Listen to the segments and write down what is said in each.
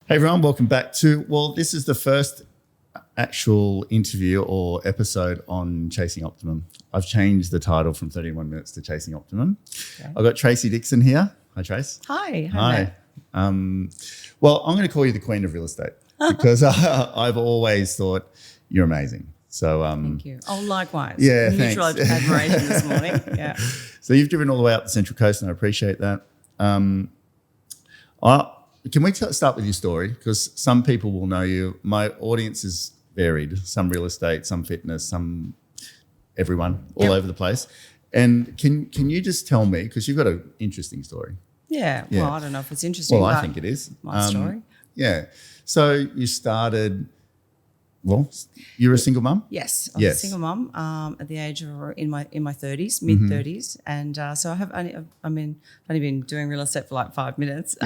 Hey everyone, welcome back to, this is the first actual interview or episode on Chasing Optimum. I've changed the title from 31 Minutes to Chasing Optimum. Okay. I've got Tracey Dixon here. Hi, Trace. Hi. Hi. I'm going to call you the Queen of Real Estate because I've always thought you're amazing. So thank you. Oh, likewise. Yeah, mutual thanks. admiration this morning. Yeah. So you've driven all the way up the Central Coast, and I appreciate that. Can we start with your story? Because some people will know you. My audience is varied. Some real estate, some fitness, some everyone, all over the place. And can you just tell me, because you've got an interesting story. Yeah. Well, I don't know if it's interesting. Well, I think it is. My story. Yeah. So you started, you're a single mum? Yes. I was a single mum at the age of in my 30s, mid 30s. And so I've only been doing real estate for like 5 minutes.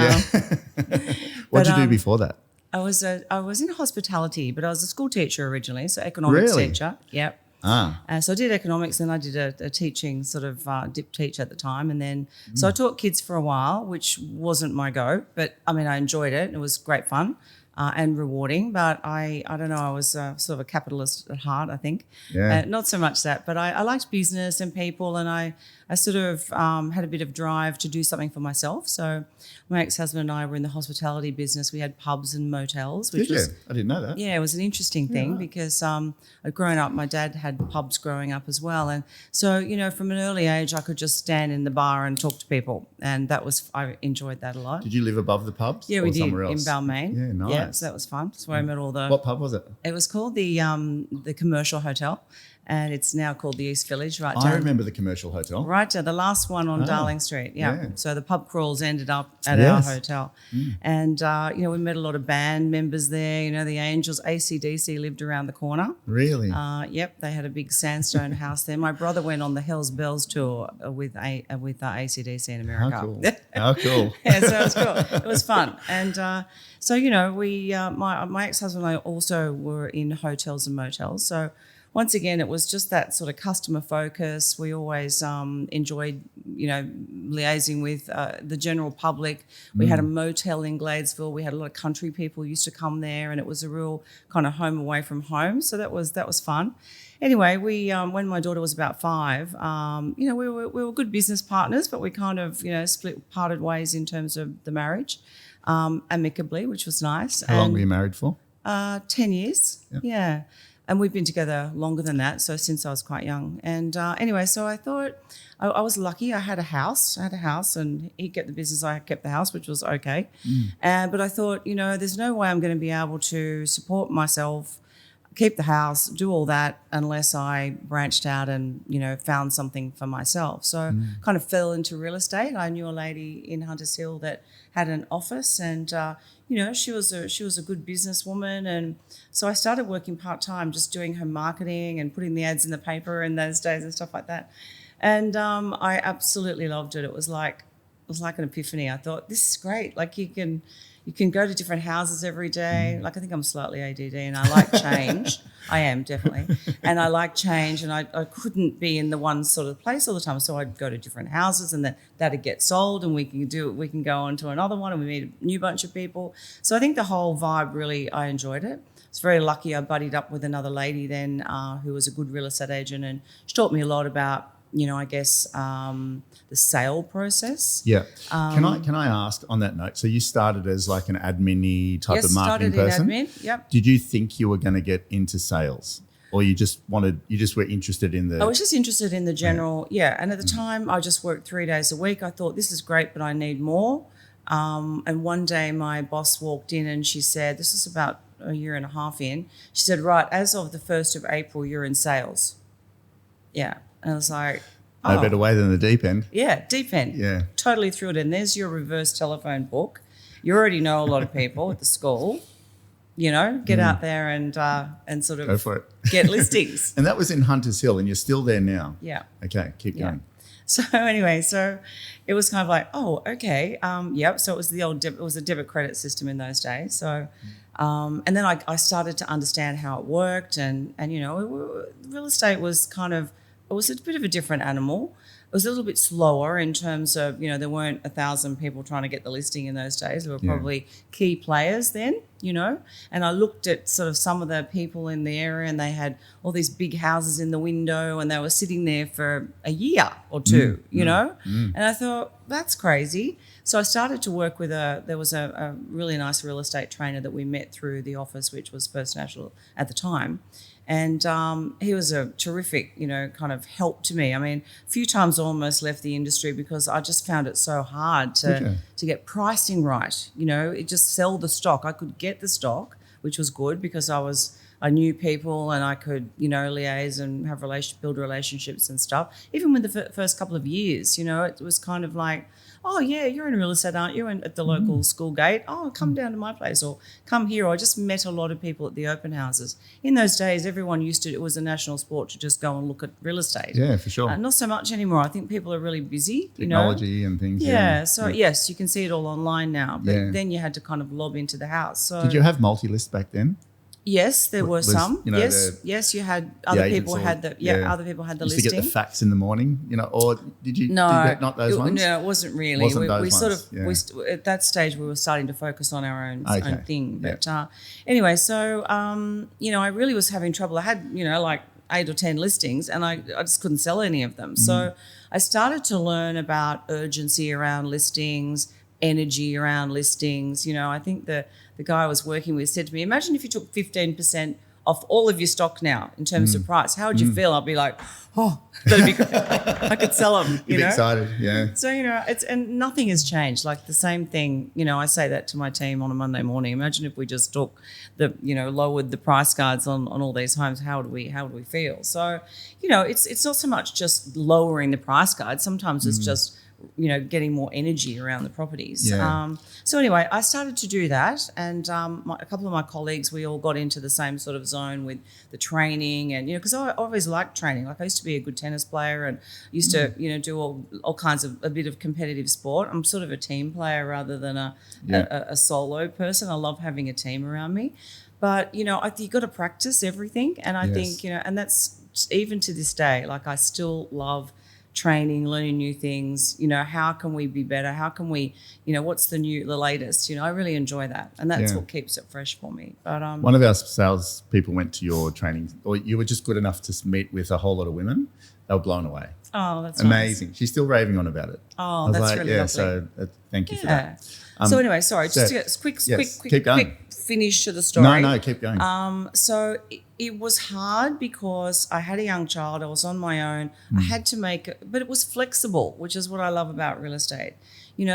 What did you do before that? I was in hospitality, but I was a school teacher originally, so economics teacher. Yep. So I did economics, and I did a teaching sort of dip teach at the time, and then so I taught kids for a while, which wasn't my go, but I enjoyed it. It was great fun. And rewarding, but I don't know, I was sort of a capitalist at heart, I think. Yeah. Not so much that, but I liked business and people, and I sort of had a bit of drive to do something for myself. So my ex-husband and I were in the hospitality business. We had pubs and motels. Which was, I didn't know that. Yeah, it was an interesting thing because I'd grown up, my dad had pubs growing up as well. And so, from an early age, I could just stand in the bar and talk to people. And I enjoyed that a lot. Did you live above the pubs? Yeah, we did, somewhere else? in Balmain. Yeah, nice. Yeah, so that was fun. That's where I met all the... What pub was it? It was called the Commercial Hotel, and it's now called the East Village. Right I remember the Commercial Hotel. Right down, the last one on Darling Street. Yeah. So the pub crawls ended up at our hotel. And, we met a lot of band members there. The Angels, AC/DC lived around the corner. Really? Yep, they had a big sandstone house there. My brother went on the Hells Bells tour with AC/DC in America. How cool. How cool. Yeah, so it was cool. It was fun. And so, we, my ex-husband and I also were in hotels and motels. So once again, it was just that sort of customer focus. We always enjoyed, liaising with the general public. We had a motel in Gladesville. We had a lot of country people used to come there, and it was a real kind of home away from home. So that was fun. Anyway, we when my daughter was about 5, we were good business partners, but we kind of parted ways in terms of the marriage, amicably, which was nice. How long were you married for? 10 years. Yep. Yeah. And we've been together longer than that, so since I was quite young. And anyway, so I thought I was lucky. I had a house, and he kept the business, I kept the house, which was okay. But I thought, there's no way I'm going to be able to support myself, keep the house, do all that unless I branched out and, found something for myself. So kind of fell into real estate. I knew a lady in Hunters Hill that had an office, and she was a good businesswoman, and so I started working part-time, just doing her marketing and putting the ads in the paper in those days and stuff like that. And I absolutely loved it. It was like an epiphany. I thought, this is great. Like you can go to different houses every day. Like I think I'm slightly ADD and I like change. I am, definitely. And I like change, and I couldn't be in the one sort of place all the time. So I'd go to different houses, and then that'd get sold, and we can go on to another one, and we meet a new bunch of people. So I think the whole vibe, really, I enjoyed it. I was very lucky. I buddied up with another lady then who was a good real estate agent, and she taught me a lot about, I guess, the sale process. Yeah. Can I ask on that note? So you started as like an admin-y type of marketing person. Yes, started in admin. Yep. Did you think you were going to get into sales, or you just were interested in the? I was just interested in the general, And at the time, I just worked 3 days a week. I thought, this is great, but I need more. And one day, my boss walked in, and she said, this is about a year and a half in. She said, right, as of the 1st of April, you're in sales. Yeah. And I was like, no better way than the deep end. Yeah, deep end. Yeah. Totally threw it in. There's your reverse telephone book. You already know a lot of people at the school. Get out there and sort of go for it. Get listings. And that was in Hunters Hill, and you're still there now. Yeah. Okay, keep going. So anyway, it was kind of like, oh, okay. Yep. So it was it was a debit credit system in those days. So, and then I started to understand how it worked, and real estate was it was a bit of a different animal. it was a little bit slower in terms of, there weren't 1,000 people trying to get the listing in those days. There were probably key players then, and I looked at sort of some of the people in the area, and they had all these big houses in the window, and they were sitting there for a year or two, and I thought, that's crazy. So I started to work with there was a really nice real estate trainer that we met through the office, which was First National at the time. And he was a terrific, kind of help to me. I mean, a few times I almost left the industry because I just found it so hard to get pricing right. It just sell the stock. I could get the stock, which was good because I knew people and I could, liaise and have build relationships and stuff. Even with the first couple of years, it was kind of like, oh, yeah, you're in real estate, aren't you? And at the local school gate, oh, come down to my place or come here. Or I just met a lot of people at the open houses. In those days, everyone it was a national sport to just go and look at real estate. Yeah, for sure. Not so much anymore. I think people are really busy. Technology and things. Yeah. So, yes, you can see it all online now. But then you had to kind of lob into the house. So, did you have multi-list back then? Yes, there were some. Yes, you had other people had the other people had the listing. To get the facts in the morning, or did you? No, did you get not those ones. No, it wasn't really. We sort of at that stage we were starting to focus on our own thing. But anyway, so I really was having trouble. I had like 8 or 10 listings, and I just couldn't sell any of them. So I started to learn about urgency around listings, energy around listings. I think the guy I was working with said to me, imagine if you took 15% off all of your stock now in terms of price. How would you feel? I'd be like, oh, that'd be good. I could sell them. You'd be excited, yeah. So, and nothing has changed. Like the same thing, I say that to my team on a Monday morning. Imagine if we just took lowered the price guides on all these homes, how would we feel? So, it's not so much just lowering the price guide. Sometimes it's just getting more energy around the properties. Yeah. So anyway, I started to do that, and a couple of my colleagues, we all got into the same sort of zone with the training, and because I always liked training. Like I used to be a good tennis player, and used to do all kinds of a bit of competitive sport. I'm sort of a team player rather than a solo person. I love having a team around me, but I think you've got to practice everything, and I think and that's even to this day. Like I still love training, learning new things, how can we be better? How can we, what's the latest? I really enjoy that. And that's what keeps it fresh for me. But one of our sales people went to your training, or you were just good enough to meet with a whole lot of women. They were blown away. Oh, that's amazing. Nice. She's still raving on about it. Oh, that's really lovely. So thank you for that. So anyway, sorry, just to get quick finish to the story. No, keep going. So it was hard because I had a young child. I was on my own. I had to but it was flexible, which is what I love about real estate.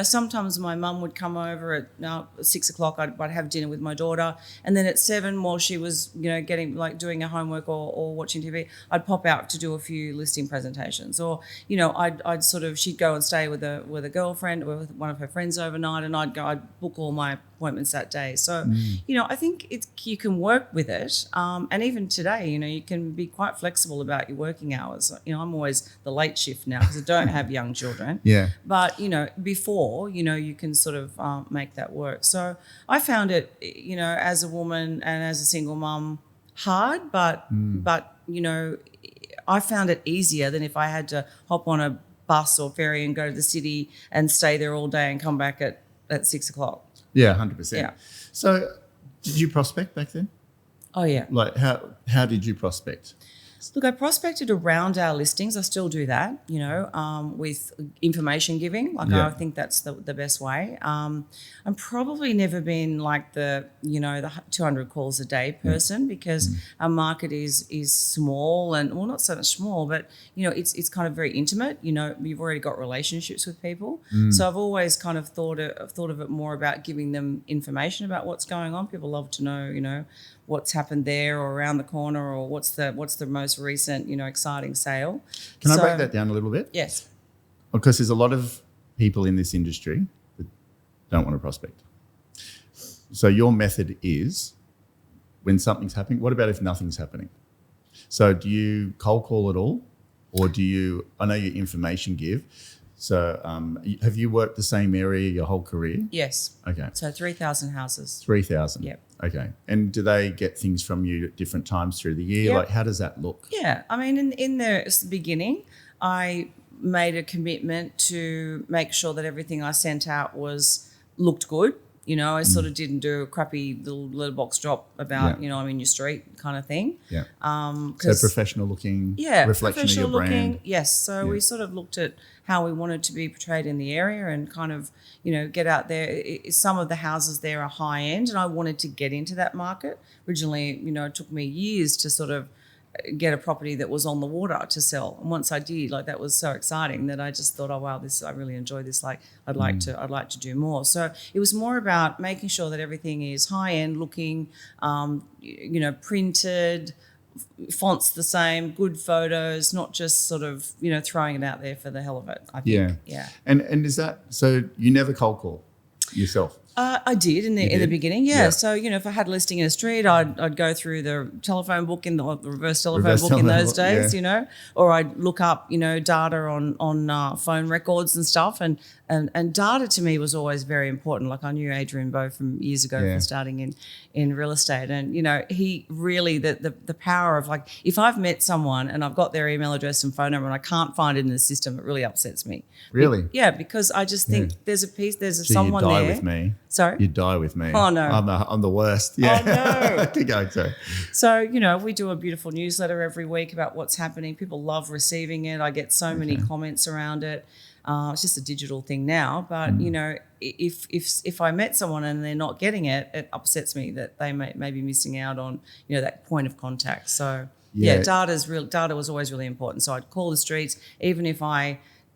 Sometimes my mum would come over at 6 o'clock. I'd have dinner with my daughter, and then at 7, while she was getting doing her homework or watching TV, I'd pop out to do a few listing presentations, or I'd sort of she'd go and stay with a girlfriend or with one of her friends overnight, and I'd book all my appointments that day. So I think you can work with it, and even today you can be quite flexible about your working hours. I'm always the late shift now because I don't have young children. Yeah. But before you can sort of make that work. So I found it as a woman and as a single mum hard, but I found it easier than if I had to hop on a bus or ferry and go to the city and stay there all day and come back at 6 o'clock. Yeah, 100%. Yeah. So did you prospect back then? Oh, yeah. Like how did you prospect? Look, I prospected around our listings. I still do that, with information giving. I think that's the best way. I'm probably never been like the 200 calls a day person because our market is small and, well, not so much small, but, it's kind of very intimate. You've already got relationships with people. So I've always kind of thought of it more about giving them information about what's going on. People love to know, what's happened there or around the corner, or what's the most recent, exciting sale. Can I break that down a little bit? Yes. Because there's a lot of people in this industry that don't want to prospect. So your method is when something's happening, what about if nothing's happening? So do you cold call at all? Or I know you information give. So have you worked the same area your whole career? Yes. Okay. So 3,000 houses. 3,000? Yep. Okay. And do they get things from you at different times through the year? Yep. Like how does that look? Yeah. I mean, in the beginning, I made a commitment to make sure that everything I sent out looked good. You know, I sort of didn't do a crappy little letterbox drop about, you know, I'm in your street kind of thing. Yeah. So professional looking, reflection of your brand. Yes. So we sort of looked at how we wanted to be portrayed in the area and kind of, you know, get out there. Some of the houses there are high end, and I wanted to get into that market. Originally, you know, it took me years to sort of get a property that was on the water to sell. And once I did, like, that was so exciting that I just thought, oh wow, I really enjoy this. Like, I'd like to do more. So it was more about making sure that everything is high end looking, you know, printed, fonts the same, good photos, not just sort of, you know, throwing it out there for the hell of it. I think. Yeah. And is that so? You never cold call yourself? I did in the beginning, yeah. So, you know, if I had a listing in a street, I'd go through the telephone book the reverse telephone book in those days, you know, or I'd look up, you know, data on phone records and stuff. And data to me was always very important. Like, I knew Adrian Bowe from years ago from starting in real estate. And, you know, he really, the power of, like, if I've met someone and I've got their email address and phone number and I can't find it in the system, it really upsets me. Really? Yeah, because I just think there's So someone you die there. with me. Sorry? You'd die with me. Oh, no. I'm the worst. Yeah. Oh, no. Keep going, sorry. So, you know, we do a beautiful newsletter every week about what's happening. People love receiving it. I get so many comments around it. It's just a digital thing now. But, you know, if I met someone and they're not getting it, it upsets me that they may be missing out on, you know, that point of contact. So, data was always really important. So I'd call the streets, even if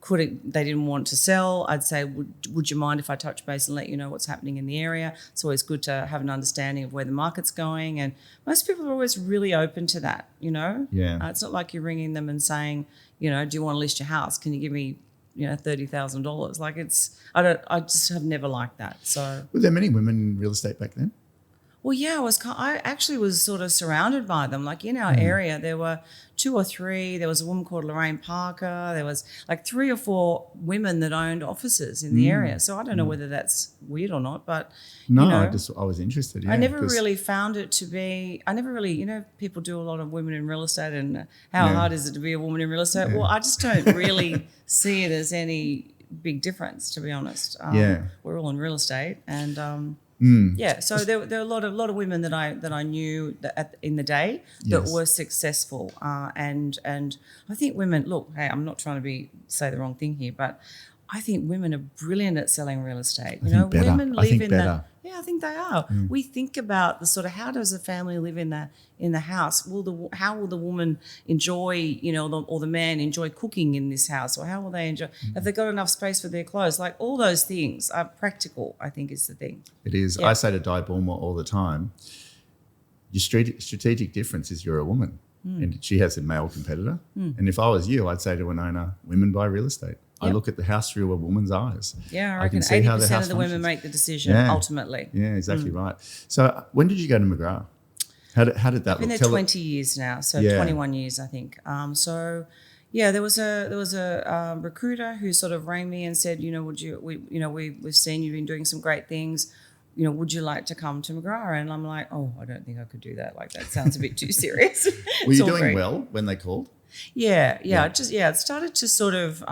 they didn't want to sell, I'd say, would you mind if I touch base and let you know what's happening in the area? It's always good to have an understanding of where the market's going. And most people are always really open to that, you know? Yeah. It's not like you're ringing them and saying, you know, do you want to list your house? Can you give me, you know, $30,000? Like, I just have never liked that. So. Were there many women in real estate back then? Well, yeah, I actually was sort of surrounded by them. Like, in our area, there were 2 or 3. There was a woman called Lorraine Parker. There was like 3 or 4 women that owned offices in the area. So I don't know whether that's weird or not, but no, you know, I was interested. Yeah, I never really found it to be. I never really, you know, people do a lot of women in real estate, and how hard is it to be a woman in real estate? Well, I just don't really see it as any big difference, to be honest. We're all in real estate, and. Yeah, so there were a lot of women that I knew in the day that were successful, and I think women. Look, hey, I'm not trying to say the wrong thing here, but I think women are brilliant at selling real estate. You know, women live in the. Yeah, I think they are. We think about the sort of, how does a family live in the house? How will the woman enjoy, you know, or the man enjoy cooking in this house, or how will they enjoy? Have they got enough space for their clothes? Like, all those things are practical, I think, is the thing. It is. Yeah. I say to Di Bulmer all the time, your strategic difference is you're a woman, and she has a male competitor. And if I was you, I'd say to an owner, women buy real estate. I look at the house through a woman's eyes. Yeah, I reckon 80% of the women make the decision ultimately. Yeah, exactly right. So when did you go to McGrath? How did that look? I've been there 20 years now, so 21 years, I think. There was a recruiter who sort of rang me and said, you know, we've seen you've been doing some great things. You know, would you like to come to McGrath? And I'm like, oh, I don't think I could do that. Like, that sounds a bit too serious. Were you doing well when they called? Yeah. It started to sort of,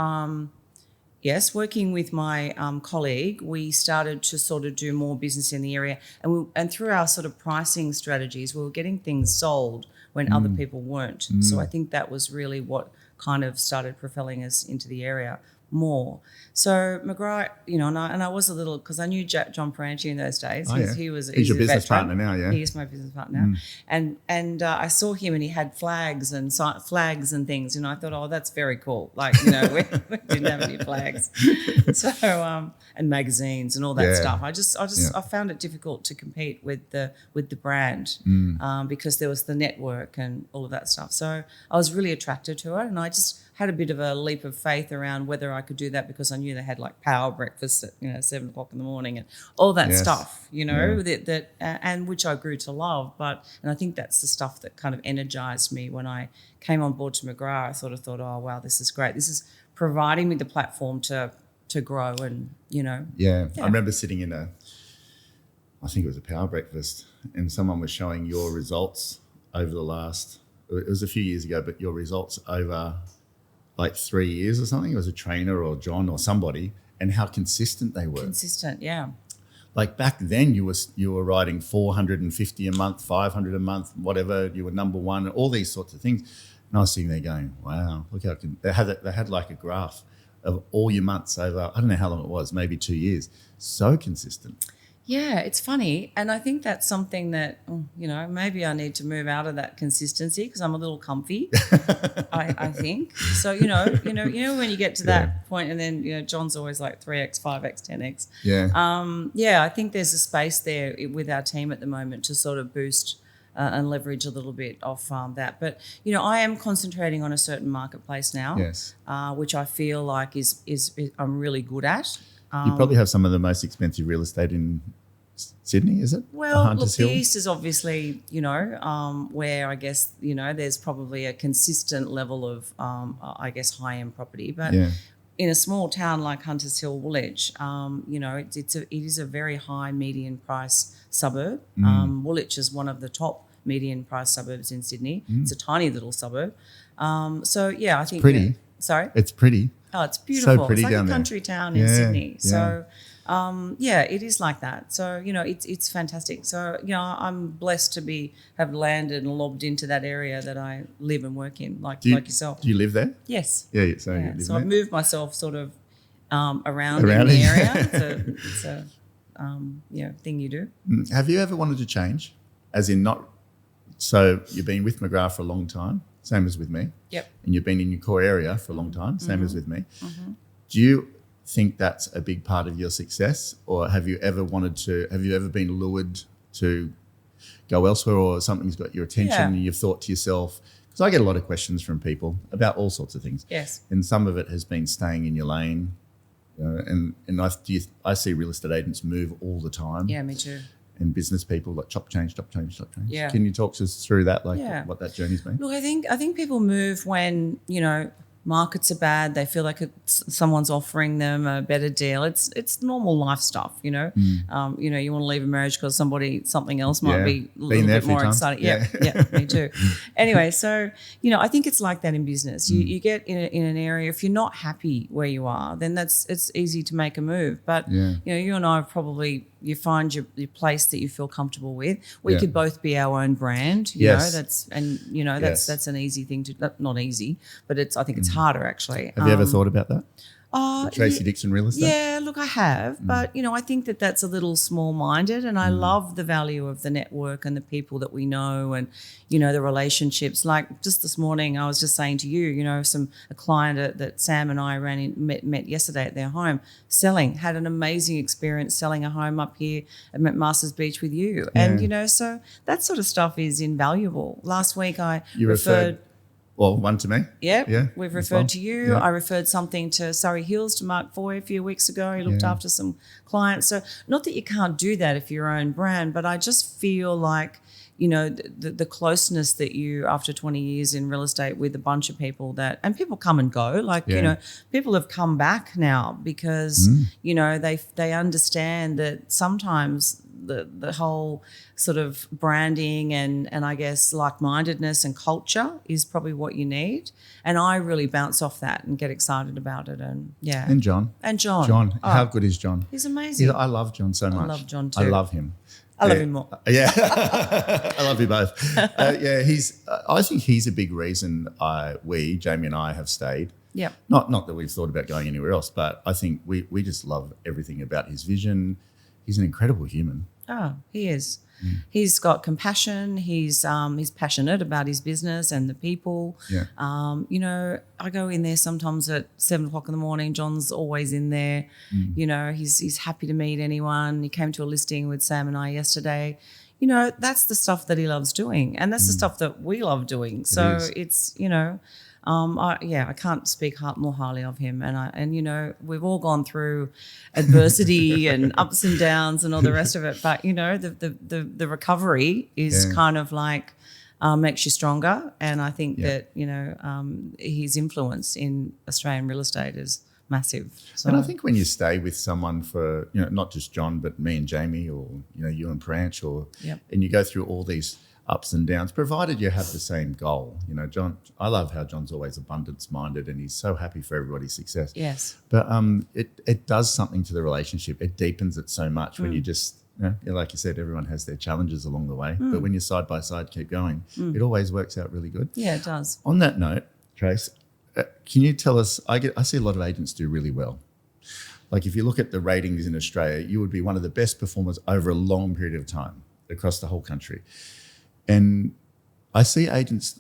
working with my colleague, we started to sort of do more business in the area, and through our sort of pricing strategies, we were getting things sold when other people weren't. So I think that was really what kind of started propelling us into the area more. So McGrath, you know, and I was a little, because I knew John Peranchi in those days. He's your business partner now, yeah. He is my business partner now. And I saw him, and he had flags and things, and I thought, oh, that's very cool. Like, you know, we didn't have any flags, so and magazines and all that stuff. I found it difficult to compete with the brand because there was the network and all of that stuff. So I was really attracted to it, and I just had a bit of a leap of faith around whether I could do that, because I knew they had like power breakfast at 7 o'clock in the morning and all that stuff, you know, and which I grew to love. And I think that's the stuff that kind of energized me when I came on board to McGrath. I sort of thought, oh wow, this is great. This is providing me the platform to grow, and you know. Yeah, I remember sitting in I think it was a power breakfast, and someone was showing your results over the last. It was a few years ago, but your results over like 3 years or something. It was a trainer or John or somebody, and how consistent they were. Consistent, yeah. Like back then, you were writing 450 a month, 500 a month, whatever. You were number one, all these sorts of things. And I was sitting there going, "Wow, look how they had like a graph of all your months over. I don't know how long it was, maybe 2 years. So consistent." Yeah, it's funny, and I think that's something that maybe I need to move out of that consistency because I'm a little comfy. I think so. When you get to that point, and then John's always like 3x, 5x, 10x. Yeah. I think there's a space there with our team at the moment to sort of boost and leverage a little bit off that. But I am concentrating on a certain marketplace now, Yes. which I feel like is I'm really good at. You probably have some of the most expensive real estate in Sydney, is it? Well, look, the East is obviously, where I guess, there's probably a consistent level of, high-end property. But in a small town like Hunters Hill, Woolwich, it is a very high median price suburb. Woolwich is one of the top median price suburbs in Sydney. It's a tiny little suburb. I think... pretty. Sorry? It's pretty. Oh, it's beautiful. So pretty it's like down a country town in Sydney. Yeah. So, it is like that. So, it's fantastic. So, I'm blessed to have landed and lobbed into that area that I live and work in, like yourself. Do you live there? Yes. Yeah. So, you live so I've moved myself sort of around Around in the it. area. It's a thing you do. Have you ever wanted to change? As in not... So you've been with McGrath for a long time, same as with me. Yep. And you've been in your core area for a long time, same as with me. Do you think that's a big part of your success, or have you ever been lured to go elsewhere, or something's got your attention and you've thought to yourself, because I get a lot of questions from people about all sorts of things. Yes. And some of it has been staying in your lane. And I see real estate agents move all the time. Yeah, me too. And business people like chop change. Yeah. Can you talk to us through that, what that journey's been? Look, I think people move when, markets are bad. They feel like someone's offering them a better deal. It's normal life stuff, you want to leave a marriage because something else might be a little bit more exciting. Yeah, me too. Anyway, so, I think it's like that in business. You get in an area, if you're not happy where you are, then it's easy to make a move. But, you and I probably... You find your place that you feel comfortable with. We could both be our own brand, you know. That's an easy thing to not easy, but I think it's harder actually. Have you ever thought about that? Tracey Dixon Real Estate? Yeah, look, I have. But, I think that's a little small-minded, and I love the value of the network and the people that we know and, the relationships. Like just this morning, I was just saying to you, a client that Sam and I met yesterday at their home had an amazing experience selling a home up here at McMaster's Beach with you. Yeah. And, so that sort of stuff is invaluable. Last week I referred... Well, one to me. Yep. Yeah. We've referred to you. Yeah. I referred something to Surrey Hills to Mark Foy a few weeks ago. He looked after some clients. So not that you can't do that if you're your own brand, but I just feel like, the closeness that you, after 20 years in real estate with a bunch of people and people come and go, people have come back now because, they understand that sometimes the whole sort of branding and I guess like-mindedness and culture is probably what you need. And I really bounce off that and get excited about it. And yeah. And John. Oh, how good is John? He's amazing. I love John so much. I love John too. I love him. I love him more. Yeah. I love you both. I think he's a big reason Jamie and I have stayed. Yeah. Not that we've thought about going anywhere else, but I think we just love everything about his vision. He's an incredible human. Oh, he is. He's got compassion. He's passionate about his business and the people. Yeah. I go in there sometimes at 7 o'clock in the morning. John's always in there. He's happy to meet anyone. He came to a listing with Sam and I yesterday. That's the stuff that he loves doing, and that's the stuff that we love doing. So it's I can't speak more highly of him, and we've all gone through adversity and ups and downs and all the rest of it. But the recovery is kind of like makes you stronger, and I think that his influence in Australian real estate is massive. So, And I think when you stay with someone for, not just John, but me and Jamie, or, you and Pranch, and you go through all these ups and downs, provided you have the same goal. John, I love how John's always abundance minded and he's so happy for everybody's success. Yes. But it does something to the relationship. It deepens it so much when you just, like you said, everyone has their challenges along the way. But when you're side by side, keep going, it always works out really good. Yeah, it does. On that note, Trace, can you tell us, I see a lot of agents do really well. Like if you look at the ratings in Australia, you would be one of the best performers over a long period of time across the whole country. And I see agents,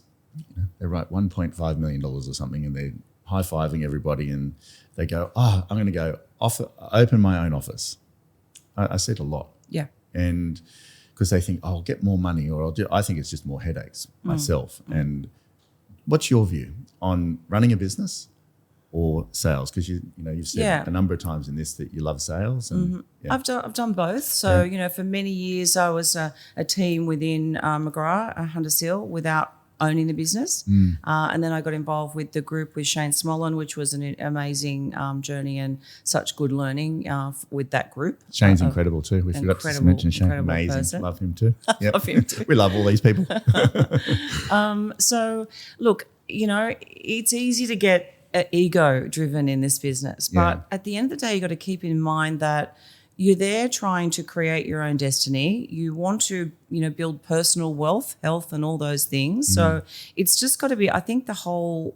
they write $1.5 million or something and they're high-fiving everybody and they go, I'm going to go open my own office. I see it a lot. Yeah. And because they think, I'll get more money or I think it's just more headaches myself. And what's your view on running a business or sales? Because you've said a number of times in this that you love sales. And I've done both. So for many years I was a team within McGrath, Hunter Seal, without owning the business, and then I got involved with the group with Shane Smollen, which was an amazing journey and such good learning with that group. Shane's incredible too. We forgot to mention Shane. Amazing, person. Love him too. Yep. Love him too. We love all these people. So look, it's easy to get ego driven in this business, but at the end of the day, you got to keep in mind that you're there trying to create your own destiny. You want to, build personal wealth, health, and all those things. So it's just got to be. I think the whole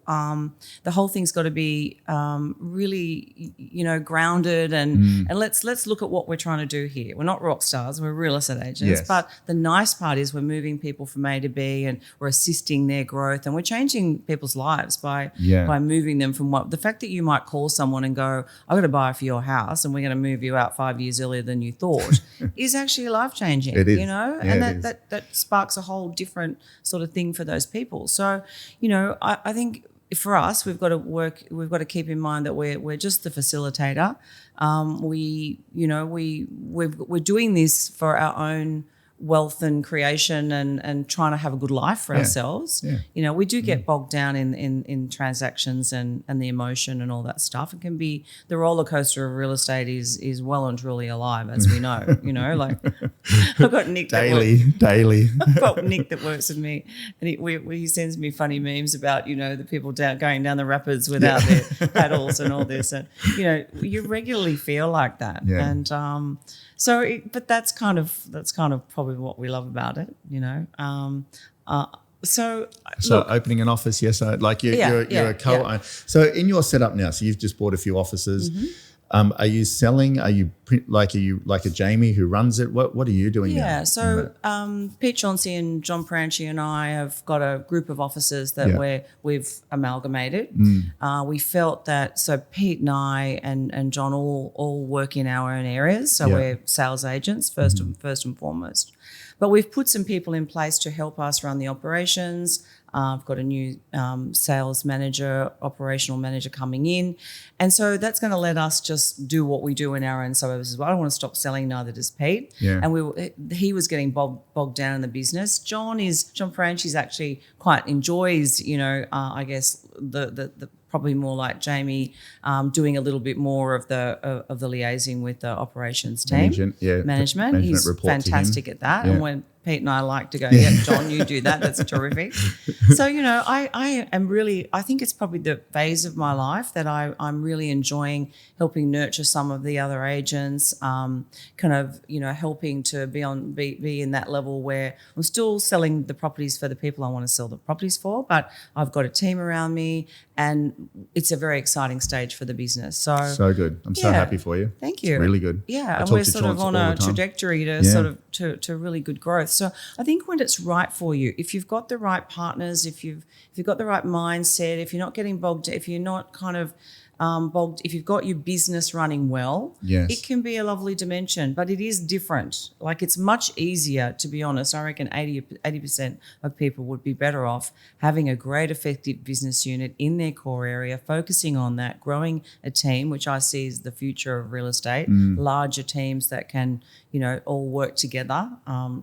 thing's got to be really, grounded and let's look at what we're trying to do here. We're not rock stars. We're real estate agents. But the nice part is we're moving people from A to B and we're assisting their growth and we're changing people's lives by moving them from the fact that you might call someone and go, "I've got to buy for your house and we're going to move you out 5 years earlier than you thought," is actually life changing. It is. And that sparks a whole different sort of thing for those people. So, I think for us, we've got to keep in mind that we're just the facilitator. We're doing this for our own wealth and creation and trying to have a good life for ourselves. We do get bogged down in transactions and the emotion and all that stuff. It can be the roller coaster of real estate is well and truly alive, as we know. Like I've got Nick daily. I've got Nick that works with me, and he sends me funny memes about the people going down the rapids without their paddles and all this, and you regularly feel like that, and but that's kind of probably what we love about it, So look, opening an office, yes, you're a co-owner. Yeah. So in your setup now, so you've just bought a few offices. Are you selling? Are you like a Jamie who runs it? What are you doing now? Yeah, so Pete Chauncey and John Pranchi and I have got a group of offices that we've amalgamated. We felt that, so Pete and I and John all work in our own areas, so we're sales agents first and foremost. But we've put some people in place to help us run the operations. I've got a new sales manager, operational manager coming in. And so that's going to let us just do what we do in our own suburbs as well. I don't want to stop selling, neither does Pete. Yeah. And he was getting bogged down in the business. John Franchi's actually quite enjoys, I guess the probably more like Jamie, doing a little bit more of the liaising with the operations team. Management. He's fantastic at that. Yeah. And when Pete and I like to go, John, you do that. That's terrific. So, I am really, I think it's probably the phase of my life that I'm really enjoying helping nurture some of the other agents, helping to be in that level where I'm still selling the properties for the people I want to sell the properties for, but I've got a team around me and it's a very exciting stage for the business. So good. I'm so happy for you. Thank you. It's really good. Yeah, and we're sort of on a trajectory to really good growth. So I think when it's right for you, if you've got the right partners, if you've got the right mindset, if you're not getting bogged, if you're not kind of bogged, if you've got your business running well, it can be a lovely dimension, but it is different. Like, it's much easier, to be honest. I reckon 80% of people would be better off having a great effective business unit in their core area, focusing on that, growing a team, which I see as the future of real estate, larger teams that can, all work together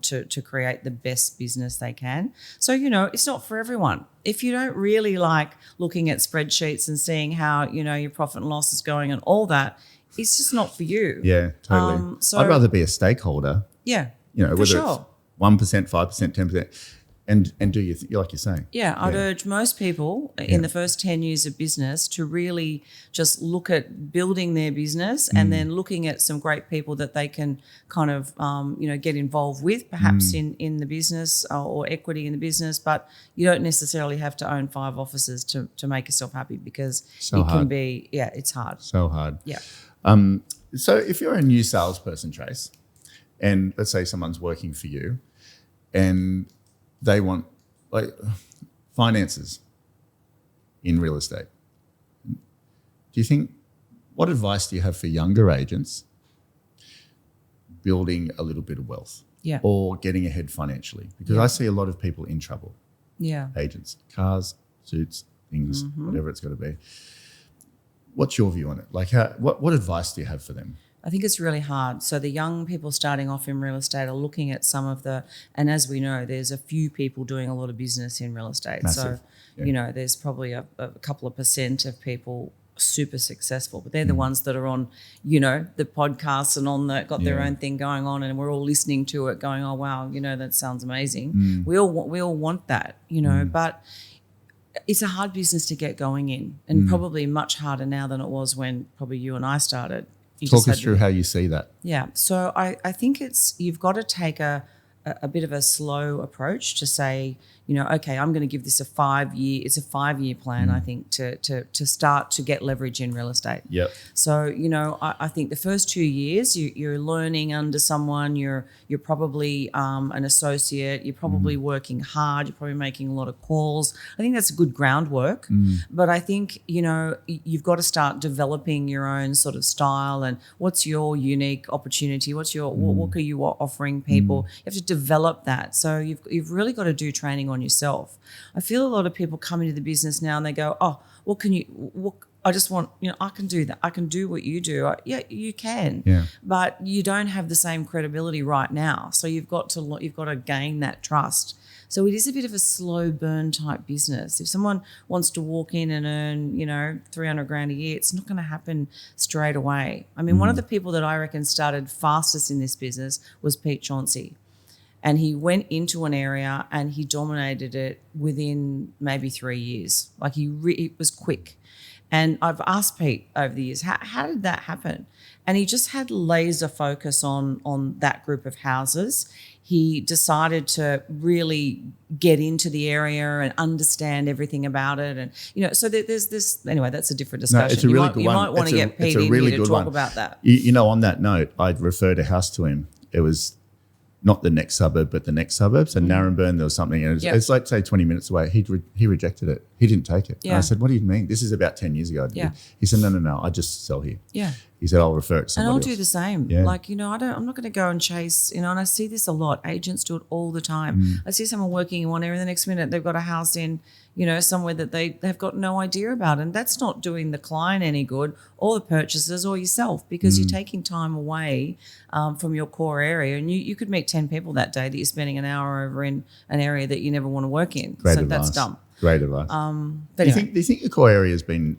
to create the best business they can. So, it's not for everyone. if you don't really like looking at spreadsheets and seeing how, your profit and loss is going and all that, it's just not for you. Yeah, totally. I'd rather be a stakeholder. Yeah, whether for sure. it's 1%, 5%, 10%, and do like you're saying. Yeah, I'd urge most people in the first 10 years of business to really just look at building their business and then looking at some great people that they can kind of, get involved with, perhaps in the business or equity in the business. But you don't necessarily have to own 5 offices to make yourself happy, because can be, it's hard. So hard. Yeah. So if you're a new salesperson, Trace, and let's say someone's working for you and they want finances in real estate, what advice do you have for younger agents building a little bit of wealth or getting ahead financially? Because I see a lot of people in trouble. Yeah. Agents, cars, suits, things, whatever it's got to be. What's your view on it? What advice do you have for them? I think it's really hard. So the young people starting off in real estate are looking at some of and as we know, there's a few people doing a lot of business in real estate. Massive. So, there's probably a couple of percent of people super successful, but they're the ones that are on, the podcasts and got their own thing going on, and we're all listening to it going, oh, wow, that sounds amazing. We all want that, but it's a hard business to get going in, and probably much harder now than it was when probably you and I started. Talk us through how you see that. Yeah. So I think you've got to take a bit of a slow approach to say, okay, I'm going to give this a 5-year plan, I think, to start to get leverage in real estate. Yep. So, I think the first 2 years you're learning under someone, you're probably an associate, you're probably working hard, you're probably making a lot of calls. I think that's good groundwork. But I think, you've got to start developing your own sort of style and what's your unique opportunity, what are you offering people. You have to develop that. So you've really got to do training on yourself. I feel a lot of people come into the business now and they go, oh, I just want, I can do that. I can do what you do. Yeah, you can. Yeah. But you don't have the same credibility right now. So you've got to gain that trust. So it is a bit of a slow burn type business. If someone wants to walk in and earn, 300 grand a year, it's not going to happen straight away. I mean, one of the people that I reckon started fastest in this business was Pete Chauncey. And he went into an area and he dominated it within maybe 3 years. It was quick. And I've asked Pete over the years, how did that happen? And he just had laser focus on that group of houses. He decided to really get into the area and understand everything about it. And, so there's this, anyway, that's a different discussion. No, it's a really good one. You might want to get Pete in here to talk about that. On that note, I'd referred a house to him. It was not the next suburb, but the next suburb. So Narrabeen, there was something. And it's like, say, 20 minutes away. He rejected it. He didn't take it. Yeah. And I said, what do you mean? This is about 10 years ago. Yeah. He said, no, I just sell here. Yeah. He said, I'll refer it to somebody And I'll else. do the same. Yeah. I'm not going to go and chase, and I see this a lot. Agents do it all the time. I see someone working in one area, the next minute they've got a house in, somewhere that they've got no idea about. And that's not doing the client any good, or the purchasers, or yourself, because you're taking time away from your core area. And you could meet 10 people that day that you're spending an hour over in an area that you never want to work in. Great so advice. That's dumb. Great advice. But do you think your core area has been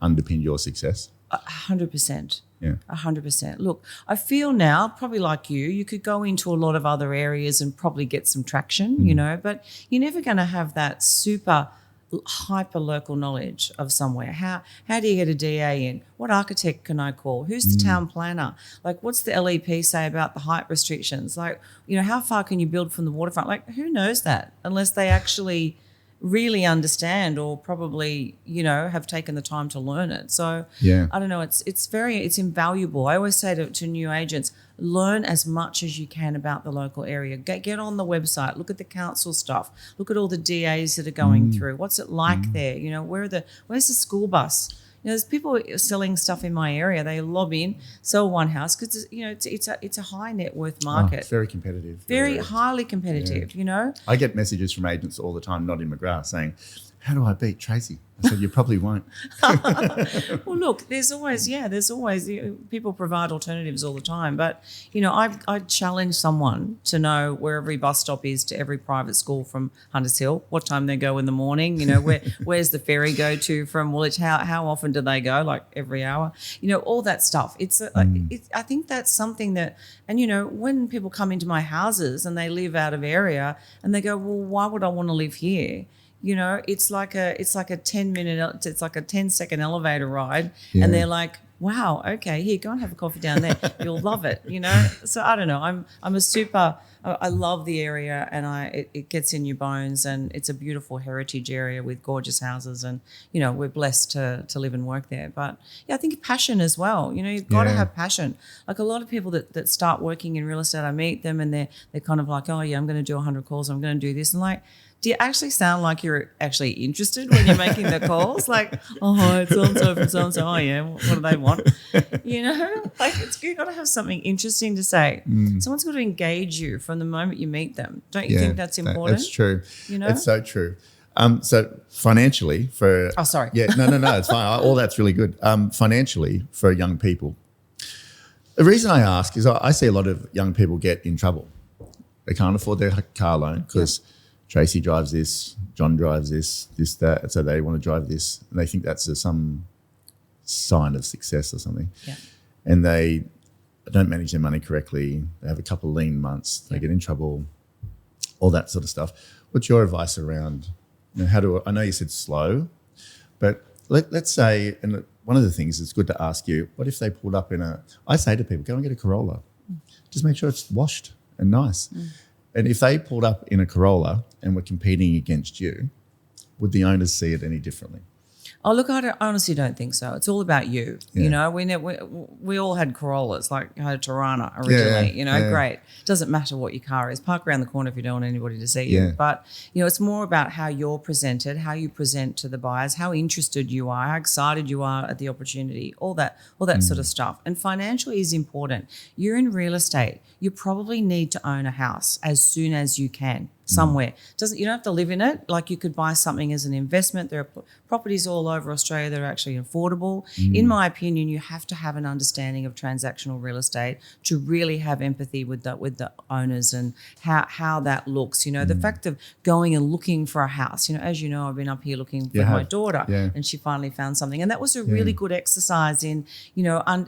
underpinned your success? 100%. Yeah. 100%. Look, I feel now, probably like you could go into a lot of other areas and probably get some traction, but you're never going to have that super hyper local knowledge of somewhere. How do you get a DA in? What architect can I call? Who's the town planner? What's the LEP say about the height restrictions? How far can you build from the waterfront? Who knows that unless they actually really understand, or probably, have taken the time to learn it. So I don't know, it's invaluable. I always say to new agents, learn as much as you can about the local area. Get on the website, look at the council stuff, look at all the DAs that are going through. What's it like there? Where's the school bus? There's people selling stuff in my area. They lob in, sell one house because it's a high net worth market. It's very competitive. Very highly competitive. I get messages from agents all the time, not in McGrath, saying, how do I beat Tracey? I said, you probably won't. Well, look, there's always people provide alternatives all the time. But, I challenge someone to know where every bus stop is to every private school from Hunters Hill, what time they go in the morning, where's the ferry go to from Woolwich, how often do they go, like every hour, all that stuff. I think that's something that, and, when people come into my houses and they live out of area and they go, well, why would I want to live here? It's like a 10-second elevator ride, and they're like, wow, okay, here, go and have a coffee down there. You'll love it, So I don't know. I love the area, and it gets in your bones, and it's a beautiful heritage area with gorgeous houses, and we're blessed to live and work there. But I think passion as well. You've got to have passion. Like a lot of people that start working in real estate, I meet them and they're kind of like, oh yeah, I'm going to do 100 calls, I'm going to do this, and like, do you actually sound like you're actually interested when you're making the calls? Like, oh, hi, it's so-and-so from so-and-so. Oh, yeah, what do they want? Like you've got to have something interesting to say. Someone's got to engage you from the moment you meet them. Don't you think that's important? That's true. It's so true. So financially for... Oh, sorry. Yeah, no, it's fine. All that's really good. Financially for young people, the reason I ask is I see a lot of young people get in trouble. They can't afford their car loan because... Tracey drives this, John drives this, that. So they want to drive this, and they think that's some sign of success or something. Yeah. And they don't manage their money correctly. They have a couple of lean months. They get in trouble, all that sort of stuff. What's your advice around, I know you said slow, but let's say, and one of the things it's good to ask you, what if they pulled up I say to people, go and get a Corolla. Just make sure it's washed and nice. And if they pulled up in a Corolla and were competing against you, would the owners see it any differently? Oh, look, I honestly don't think so. It's all about you. We all had Corollas, like I had a Tirana originally, great. Doesn't matter what your car is. Park around the corner if you don't want anybody to see you. But, it's more about how you're presented, how you present to the buyers, how interested you are, how excited you are at the opportunity, all that sort of stuff. And financial is important. You're in real estate. You probably need to own a house as soon as you can. Somewhere. You don't have to live in it. Like you could buy something as an investment. There are properties all over Australia that are actually affordable. In my opinion, you have to have an understanding of transactional real estate to really have empathy with the owners and how that looks. The fact of going and looking for a house. As you know, I've been up here looking for my daughter, and she finally found something, and that was a really good exercise in how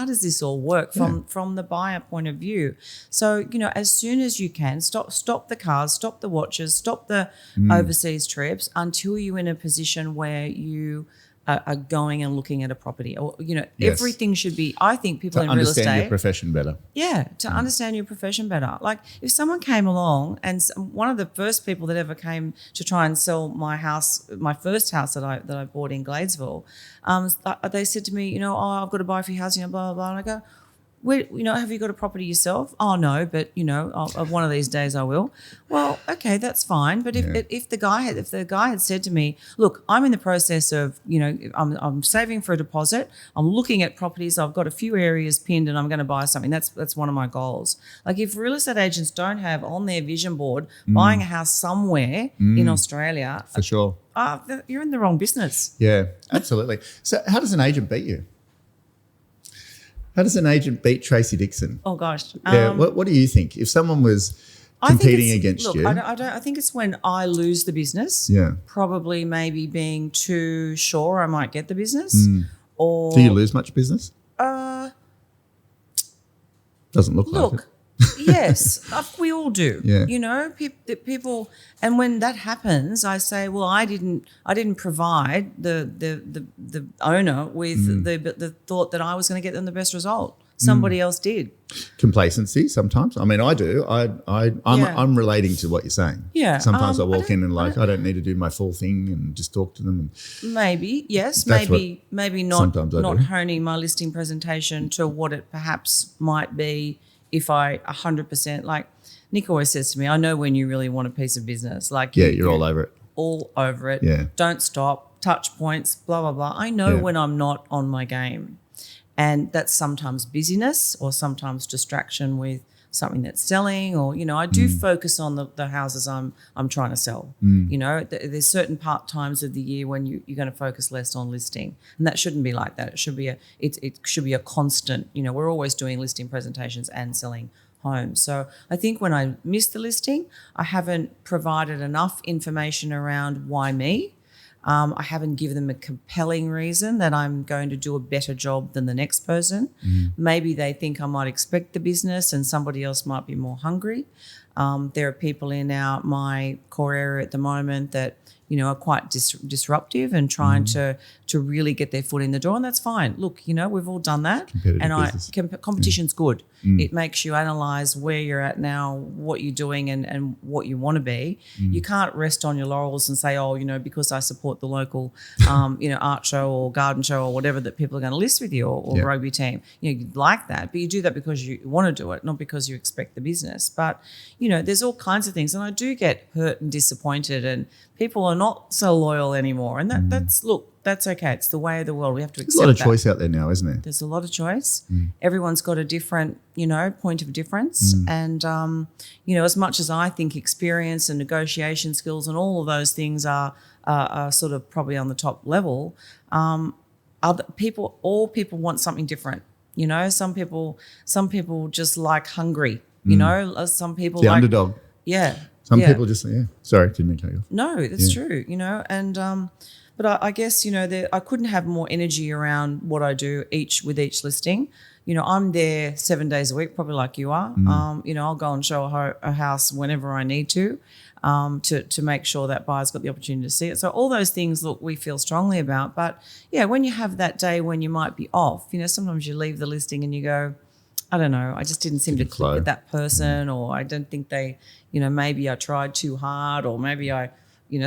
does this all work from the buyer point of view. So as soon as you can stop the cars, stop the watches, stop the overseas trips until you're in a position where you are going and looking at a property. Or everything should be. I think people in real estate understand your profession better. Yeah, to understand your profession better. Like if someone came along and one of the first people that ever came to try and sell my house, my first house that I bought in Gladesville, they said to me, I've got to buy for your house, blah blah blah, and I go, have you got a property yourself? Oh, no, but, one of these days I will. Well, okay, that's fine. But if the guy had said to me, look, I'm in the process of, I'm saving for a deposit. I'm looking at properties. I've got a few areas pinned and I'm going to buy something. That's one of my goals. Like if real estate agents don't have on their vision board buying a house somewhere in Australia. For sure. You're in the wrong business. Yeah, absolutely. So how does an agent beat you? How does an agent beat Tracey Dixon? Oh gosh. Yeah. What do you think? If someone was competing against you, I think it's when I lose the business. Yeah. Probably maybe being too sure I might get the business. Or do you lose much business? Doesn't look like it. Yes, we all do. Yeah. People, and when that happens, I say, well, I didn't provide the owner with the thought that I was going to get them the best result. Somebody else did. Complacency sometimes. I mean, I do. I'm relating to what you're saying. Yeah. Sometimes I walk in and I don't need to do my full thing and just talk to them. Maybe yes. Maybe not honing my listing presentation to what it perhaps might be. If I 100%, like Nick always says to me, I know when you really want a piece of business. Like you're all over it. All over it. Yeah. Don't stop, touch points, blah, blah, blah. I know when I'm not on my game. And that's sometimes busyness or sometimes distraction with something that's selling, or I do focus on the houses I'm trying to sell. There's certain times of the year when you're going to focus less on listing, and that shouldn't be like that. It should be a constant. We're always doing listing presentations and selling homes. So I think when I miss the listing, I haven't provided enough information around why me. I haven't given them a compelling reason that I'm going to do a better job than the next person. Maybe they think I might expect the business and somebody else might be more hungry. There are people in my core area at the moment that are quite disruptive and trying to really get their foot in the door, and that's fine. Look, we've all done that, and competition's good. It makes you analyse where you're at now, what you're doing, and what you want to be. You can't rest on your laurels and say, because I support the local, art show or garden show or whatever that people are going to list with you, or rugby team. You'd like that, but you do that because you want to do it, not because you expect the business. But there's all kinds of things, and I do get hurt and disappointed, and people are not so loyal anymore, and that's okay. It's the way of the world. We have to accept that. There's a lot of choice out there now, isn't there? There's a lot of choice. Everyone's got a different, point of difference. And, as much as I think experience and negotiation skills and all of those things are sort of probably on the top level, all people want something different. Some people just like hungry, some people the like underdog. Yeah. Some people just, sorry, didn't mean to cut you off. No, that's true, and but I guess, I couldn't have more energy around what I do with each listing. I'm there 7 days a week, probably like you are. I'll go and show a house whenever I need to make sure that buyer's got the opportunity to see it. So all those things, we feel strongly about. But, when you have that day when you might be off, sometimes you leave the listing and you go, I don't know, I just didn't seem to click with that person, or I don't think they, maybe I tried too hard, or maybe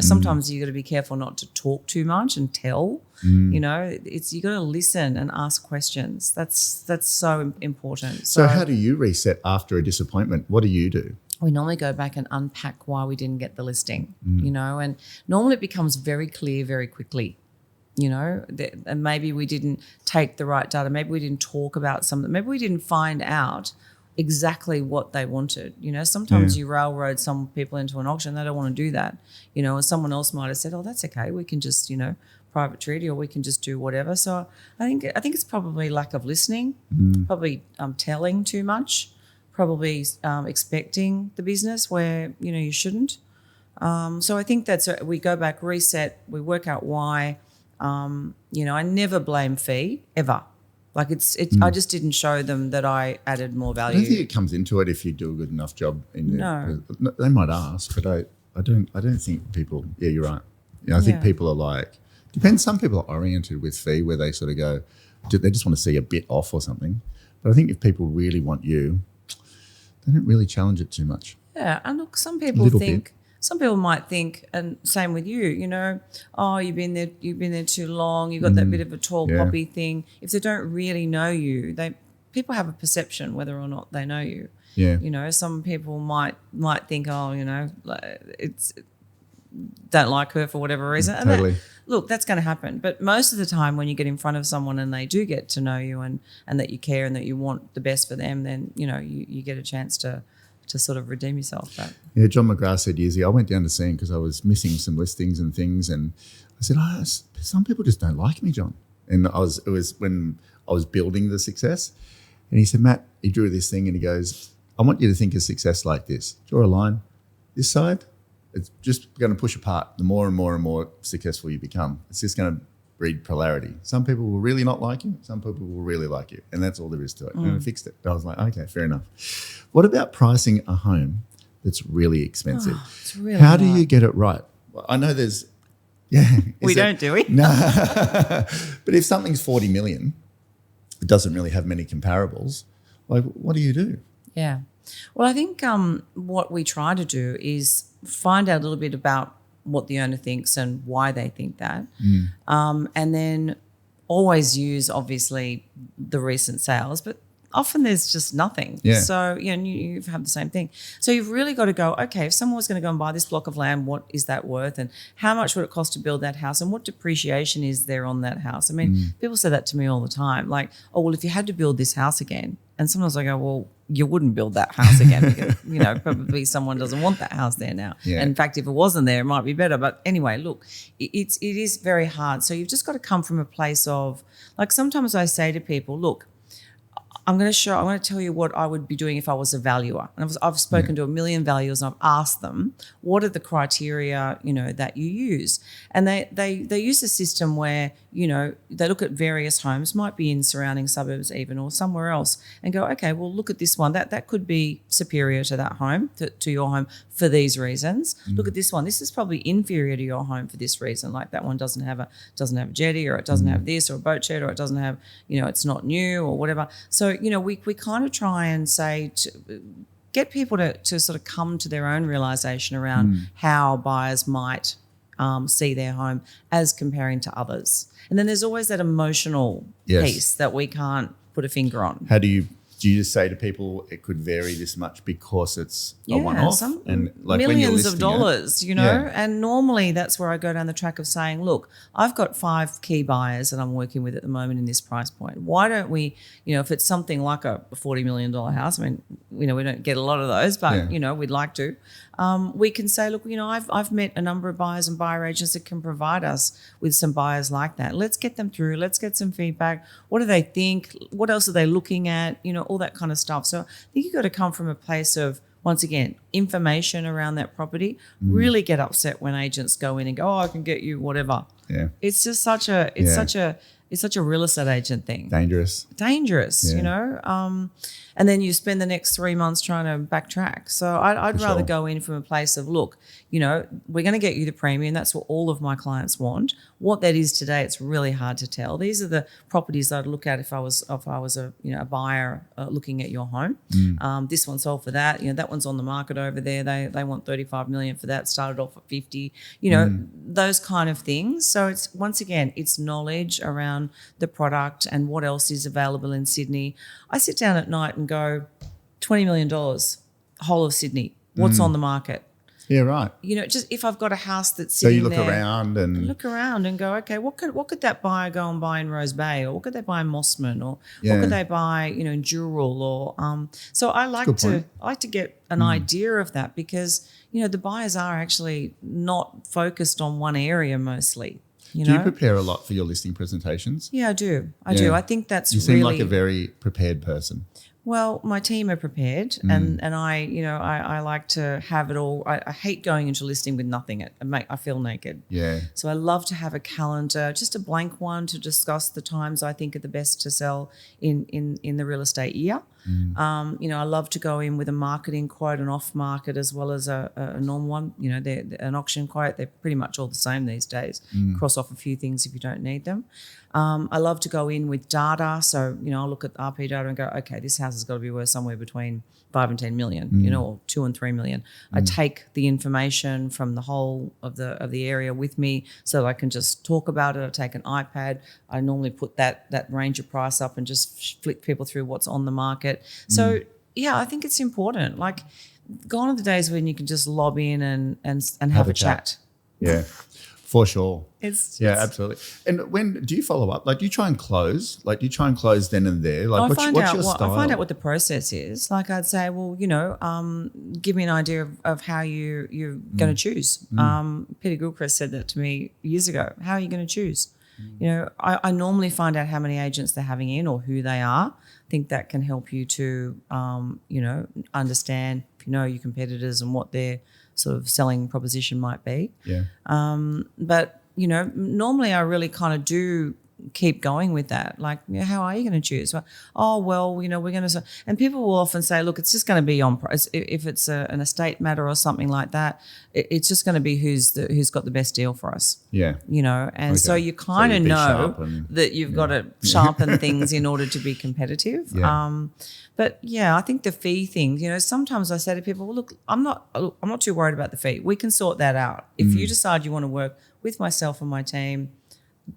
sometimes you got to be careful not to talk too much and tell. You got to listen and ask questions. That's so important. So how do you reset after a disappointment? What do you do? We normally go back and unpack why we didn't get the listing, and normally it becomes very clear very quickly. And maybe we didn't take the right data. Maybe we didn't talk about something. Maybe we didn't find out exactly what they wanted. Sometimes you railroad some people into an auction. They don't want to do that. And someone else might have said, "Oh, that's okay. We can just, private treaty, or we can just do whatever." So I think it's probably lack of listening, probably telling too much, probably expecting the business where you shouldn't. So I think we go back, reset, we work out why. I never blame fee ever. Like I just didn't show them that I added more value. I don't think it comes into it if you do a good enough job. No, they might ask, but I don't think people. Yeah, you're right. I think people are like, depends. Some people are oriented with fee where they sort of go, they just want to see a bit off or something. But I think if people really want you, they don't really challenge it too much. Yeah, and look, some people might think, and same with you, oh, you've been there too long, you've got that bit of a tall poppy thing. If they don't really know you, people have a perception whether or not they know you. Yeah. Some people might think, oh, it's don't like her for whatever reason. Totally. Look, that's going to happen. But most of the time when you get in front of someone and they do get to know you and that you care and that you want the best for them, then, you get a chance to sort of redeem yourself. But yeah, John McGrath said years ago, I went down to see him because I was missing some listings and things, and I said, some people just don't like me, John. And it was when I was building the success, and he said, Matt, he drew this thing and he goes, I want you to think of success like this. Draw a line. This side, it's just going to push apart. The more and more and more successful you become, it's just going to breed polarity. Some people will really not like you. Some people will really like you. And that's all there is to it. And I fixed it. I was like, okay, fair enough. What about pricing a home that's really expensive? It's really How do you get it right? Well, I know there's, we don't, do we? No. But if something's 40 million, it doesn't really have many comparables. Like, what do you do? Yeah. Well, I think what we try to do is find out a little bit about what the owner thinks and why they think that. And then always use, obviously, the recent sales, but often there's just nothing. Yeah. So, you have the same thing. So you've really got to go, okay, if someone was going to go and buy this block of land, what is that worth? And how much would it cost to build that house? And what depreciation is there on that house? I mean, people say that to me all the time. Like, oh, well, if you had to build this house again, and sometimes I go, well, you wouldn't build that house again because, probably someone doesn't want that house there now. Yeah. And in fact, if it wasn't there, it might be better. But anyway, look, it is very hard. So you've just got to come from a place of, like, sometimes I say to people, look, I'm going to tell you what I would be doing if I was a valuer. And I've spoken to a million valuers and I've asked them, what are the criteria, that you use? And they use a system where, they look at various homes, might be in surrounding suburbs even or somewhere else, and go, okay, well, look at this one. That could be superior to that home, to your home for these reasons. Look at this one. This is probably inferior to your home for this reason. Like that one doesn't have a jetty, or it doesn't have this, or a boat shed, or it doesn't have, it's not new or whatever. So, we kind of try and say get people to sort of come to their own realisation around how buyers might see their home as comparing to others. And then there's always that emotional piece that we can't put a finger on. How do you just say to people it could vary this much because it's a one-off? And like millions of dollars, and normally that's where I go down the track of saying, look, I've got 5 key buyers that I'm working with at the moment in this price point. Why don't we, if it's something like a $40 million house, I mean, we don't get a lot of those, but, we'd like to. We can say, look, I've met a number of buyers and buyer agents that can provide us with some buyers like that. Let's get them through. Let's get some feedback. What do they think? What else are they looking at? All that kind of stuff. So I think you've got to come from a place of, once again, information around that property. Really get upset when agents go in and go, I can get you whatever. Yeah. It's just such a real estate agent thing. Dangerous, and then you spend the next 3 months trying to backtrack. So I'd rather go in from a place of, look, we're going to get you the premium. That's what all of my clients want. What that is today, it's really hard to tell. These are the properties I'd look at if I was a buyer looking at your home. This one sold for that. That one's on the market over there. They want 35 million for that. Started off at 50. Those kind of things. So it's, once again, it's knowledge around the product and what else is available in Sydney. I sit down at night and go, $20 million, whole of Sydney. What's on the market? Yeah, right. Just if I've got a house that's sitting there. So you look around and go, okay, what could that buyer go and buy in Rose Bay, or what could they buy in Mossman, or what could they buy, in Dural, or so I like to get an idea of that, because the buyers are actually not focused on one area mostly. Do you prepare a lot for your listing presentations? Yeah, I do. I do. I think that's you seem like a very prepared person. Well, my team are prepared, and I like to have it all. I hate going into listing with nothing. I feel naked. Yeah. So I love to have a calendar, just a blank one, to discuss the times I think are the best to sell in the real estate year. I love to go in with a marketing quote, an off market, as well as a normal one. An auction quote. They're pretty much all the same these days. Cross off a few things if you don't need them. I love to go in with data. So, I'll look at RP data and go, okay, this house has got to be worth somewhere between 5 and 10 million, or 2 and 3 million. I take the information from the whole of the area with me so that I can just talk about it. I take an iPad. I normally put that range of price up and just flick people through what's on the market. So, yeah, I think it's important. Like, gone are the days when you can just lob in and have a chat. Yeah. For sure. Absolutely. And when do you follow up? Like, do you try and close? Like, do you try and close then and there? Like, what's your style? I find out what the process is. Like, I'd say, well, give me an idea of how you're going to choose. Peter Gilchrist said that to me years ago. How are you going to choose? I normally find out how many agents they're having in or who they are. I think that can help you to, understand, your competitors and what their sort of selling proposition might be. Yeah. But, normally I really kind of do keep going with that. Like, how are you going to choose? Well, we're going to, and people will often say, look, it's just going to be on price. If it's an estate matter or something like that, it's just going to be who's got the best deal for us. Yeah. And so you kind of know that you've got to sharpen things in order to be competitive. Yeah. But yeah, I think the fee thing, sometimes I say to people, well, look, I'm not too worried about the fee. We can sort that out. If you decide you want to work with myself and my team,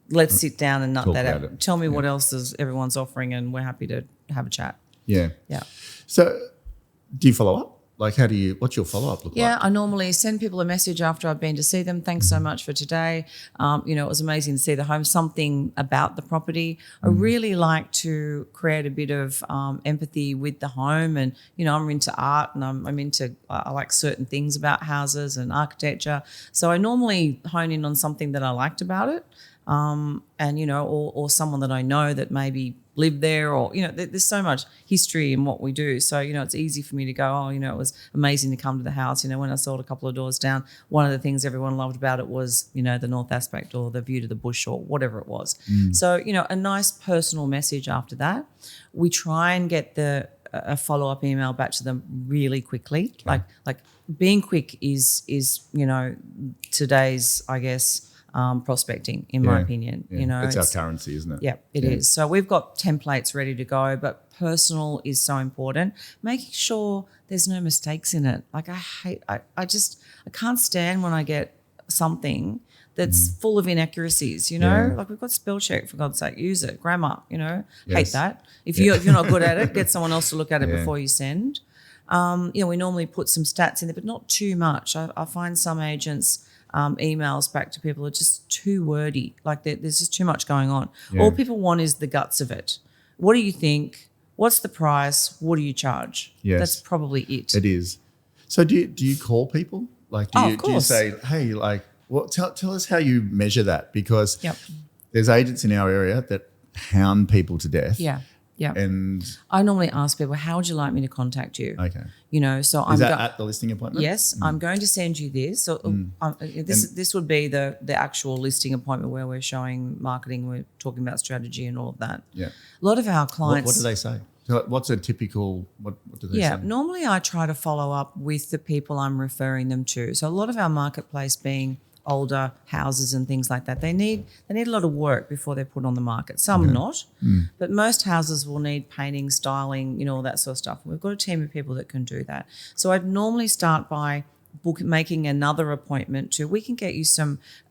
let's sit down and nut that out. Tell me what else everyone's offering, and we're happy to have a chat. Yeah. Yeah. So do you follow up? Like, what's your follow-up look Yeah, like? I normally send people a message after I've been to see them. Thanks so much for today. It was amazing to see the home, something about the property. I really like to create a bit of empathy with the home. And, I'm into art and I like certain things about houses and architecture. So I normally hone in on something that I liked about it. Or someone that I know that maybe lived there, or there's so much history in what we do, so it's easy for me to go, it was amazing to come to the house. When I sold a couple of doors down, one of the things everyone loved about it was the north aspect or the view to the bush or whatever it was. So a nice personal message after that. We try and get a follow-up email back to them really quickly. Like being quick is today's, I guess, prospecting, in my opinion. It's our currency, isn't it? Yeah, it is. So we've got templates ready to go, but personal is so important. Making sure there's no mistakes in it. Like I can't stand when I get something that's full of inaccuracies, like we've got spell check, for God's sake, use it, grammar, hate that. If you're not good at it, get someone else to look at it before you send. We normally put some stats in there, but not too much. I find some agents, emails back to people are just too wordy. Like there's just too much going on. All people want is the guts of it. What do you think? What's the price? What do you charge? Yes. That's probably it. It is. So do you call people? Like do you say, hey, like, tell us how you measure that? Because there's agents in our area that hound people to death. Yeah. Yeah. And I normally ask people, how would you like me to contact you? okay. So is that at the listing appointment? Yes, I'm going to send you this. So this would be the actual listing appointment where we're showing marketing, we're talking about strategy and all of that. Yeah. A lot of our clients. What do they say? What's a typical, what do they say? Yeah, normally I try to follow up with the people I'm referring them to. So a lot of our marketplace being older houses and things like that, they need a lot of work before they're put on the market. Some not, but most houses will need painting, styling, all that sort of stuff. We've got a team of people that can do that. So I'd normally start by making another appointment we can get you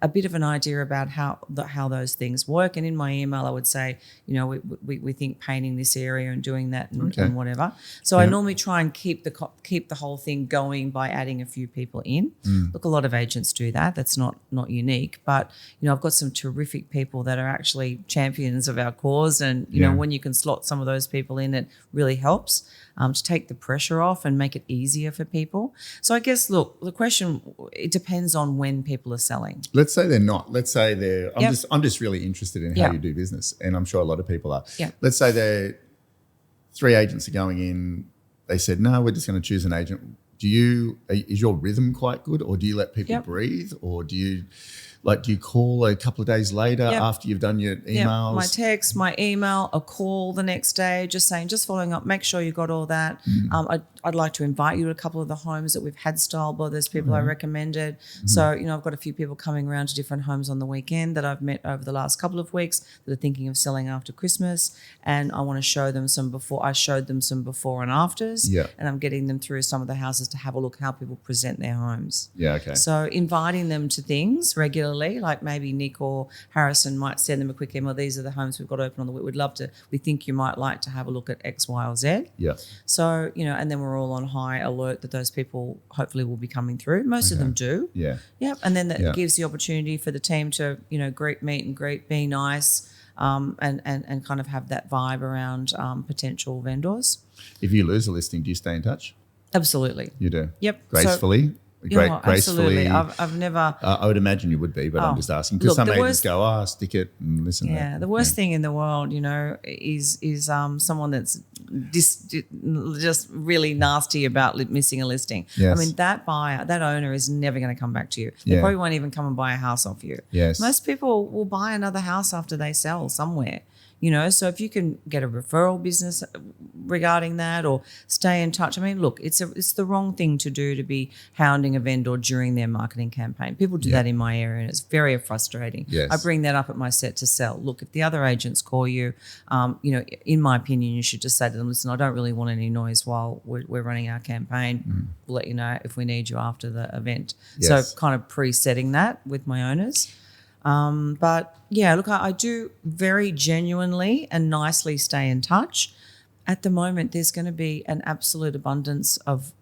a bit of an idea about how those things work. And in my email I would say, we think painting this area and doing that and whatever. So I normally try and keep the whole thing going by adding a few people in. Look, a lot of agents do that. That's not unique, but I've got some terrific people that are actually champions of our cause, and when you can slot some of those people in, it really helps to take the pressure off and make it easier for people. So I guess, look, the question, it depends on when people are selling. Let's say they're not. Let's say they're, I'm just really interested in how you do business, and I'm sure a lot of people are. Yeah. Let's say they're 3 agents are going in. They said, no, we're just going to choose an agent. Is your rhythm quite good, or do you let people breathe, or do you call a couple of days later after you've done your emails? My text, my email, a call the next day, just following up, make sure you got all that. I'd like to invite you to a couple of the homes that we've had styled by those people I recommended. So, I've got a few people coming around to different homes on the weekend that I've met over the last couple of weeks that are thinking of selling after Christmas. And I want to show them I showed them some before and afters. Yeah. And I'm getting them through some of the houses to have a look how people present their homes. Yeah, okay. So inviting them to things regularly, like maybe Nick or Harrison might send them a quick email. These are the homes we've got open on the week. We think you might like to have a look at X, Y, or Z. Yeah. So, and then we're all on high alert that those people hopefully will be coming through. Most of them do. Yeah. Yep. And then that gives the opportunity for the team to, meet and greet, be nice, and kind of have that vibe around potential vendors. If you lose a listing, do you stay in touch? Absolutely. You do? Yep. Gracefully? Absolutely. Gracefully. I've never. I would imagine you would be, but I'm just asking because some agents go, stick it and listen. Yeah, the worst thing in the world, is someone that's just really nasty about missing a listing. Yes. I mean, that buyer, that owner is never going to come back to you. They probably won't even come and buy a house off you. Yes. Most people will buy another house after they sell somewhere. So if you can get a referral business regarding that or stay in touch. I mean, look, it's the wrong thing to do to be hounding a vendor during their marketing campaign. People do that in my area and it's very frustrating. Yes. I bring that up at my set to sell. Look, if the other agents call you, in my opinion, you should just say to them, listen, I don't really want any noise while we're running our campaign. We'll let you know if we need you after the event. Yes. So kind of pre-setting that with my owners. But yeah, look, I do very genuinely and nicely stay in touch, At the moment, there's going to be an absolute abundance of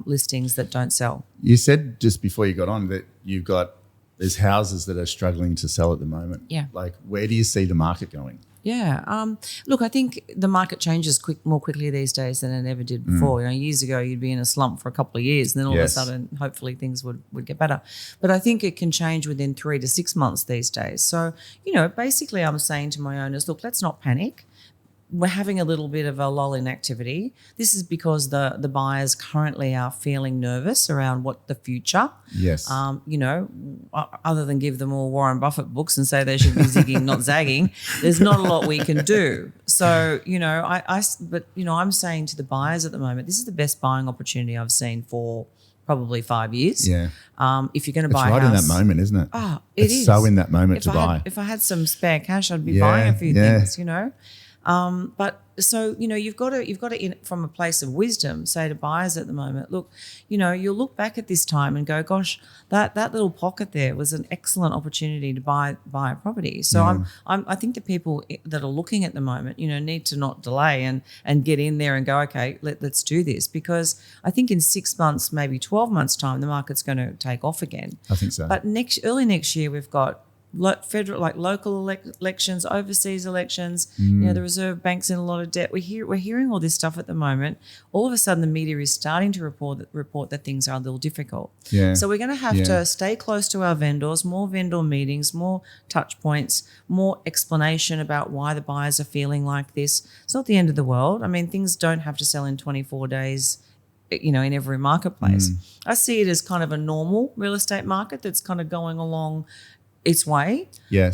listings that don't sell. You said just before you got on that there's houses that are struggling to sell at the moment. Yeah. Like, where do you see the market going? Yeah. Look, I think the market changes more quickly these days than it ever did before. Years ago, you'd be in a slump for a couple of years, and then all of a sudden, hopefully, things would get better. But I think it can change within 3 to 6 months these days. So, basically, I'm saying to my owners, look, let's not panic. We're having a little bit of a lull in activity. This is because the buyers currently are feeling nervous around what the future. Yes. Other than give them all Warren Buffett books and say they should be zigging, not zagging, there's not a lot we can do. So, I'm saying to the buyers at the moment, this is the best buying opportunity I've seen for probably 5 years. Yeah. If you're going to buy a house. It's right in that moment, isn't it? Oh, it's so in that moment to buy. If I had some spare cash, I'd be buying a few things, But so, you've got to from a place of wisdom, say to buyers at the moment, look, you'll look back at this time and go, gosh, that little pocket there was an excellent opportunity to buy a property. So I think the people that are looking at the moment, need to not delay and get in there and go, okay, let's do this, because I think in 6 months, maybe 12 months time, the market's going to take off again. I think so. But early next year, we've got federal, local elections, overseas elections. The Reserve Bank's in a lot of debt. We're hearing all this stuff at the moment. All of a sudden, the media is starting to report that things are a little difficult. Yeah. So we're going to have to stay close to our vendors, more vendor meetings, more touch points, more explanation about why the buyers are feeling like this. It's not the end of the world. I mean, things don't have to sell in 24 days. In every marketplace. I see it as kind of a normal real estate market that's kind of going along its way. Yes.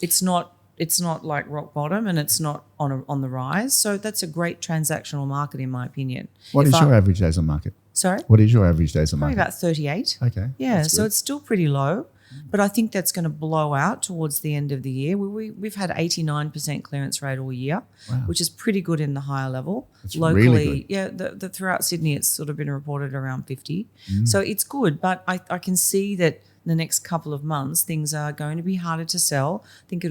It's not like rock bottom, and it's not on the rise. So that's a great transactional market, in my opinion. What is your average days on market? Sorry? What is your average days on market? Probably about 38. Okay. Yeah, so it's still pretty low, but I think that's going to blow out towards the end of the year. We've had 89% clearance rate all year, which is pretty good in the higher level. That's locally, really good. Yeah, throughout Sydney, it's sort of been reported around 50. So it's good, but I can see that in the next couple of months, things are going to be harder to sell. I think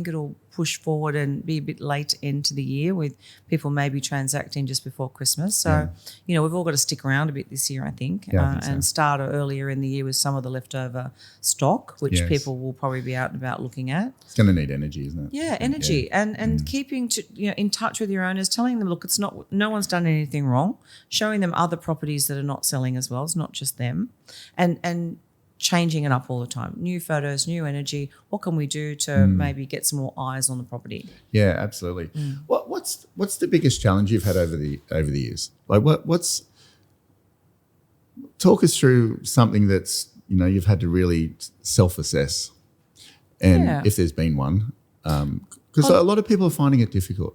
it'll push forward and be a bit late into the year, with people maybe transacting just before Christmas. So, we've all got to stick around a bit this year, I think, and start earlier in the year with some of the leftover stock, which people will probably be out and about looking at. It's going to need energy, isn't it? Yeah, energy, and keeping in touch with your owners, telling them, look, it's not, no one's done anything wrong, showing them other properties that are not selling as well. It's not just them, and changing it up all the time. New photos, new energy. What can we do to maybe get some more eyes on the property? Yeah, absolutely. What's the biggest challenge you've had over the years? Like talk us through something that's you've had to really self-assess, and if there's been one, because a lot of people are finding it difficult.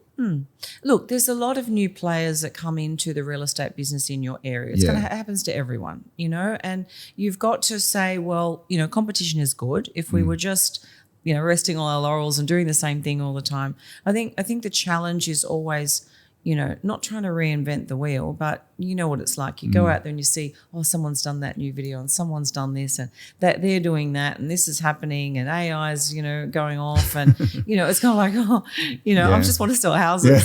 Look, there's a lot of new players that come into the real estate business in your area. It happens to everyone, and you've got to say, well, competition is good. If we were just, resting on our laurels and doing the same thing all the time, I think the challenge is always, not trying to reinvent the wheel, but you know what it's like. You go out there and you see, someone's done that new video and someone's done this and that they're doing that and this is happening and AI's, going off and, it's kind of like, I just want to sell houses,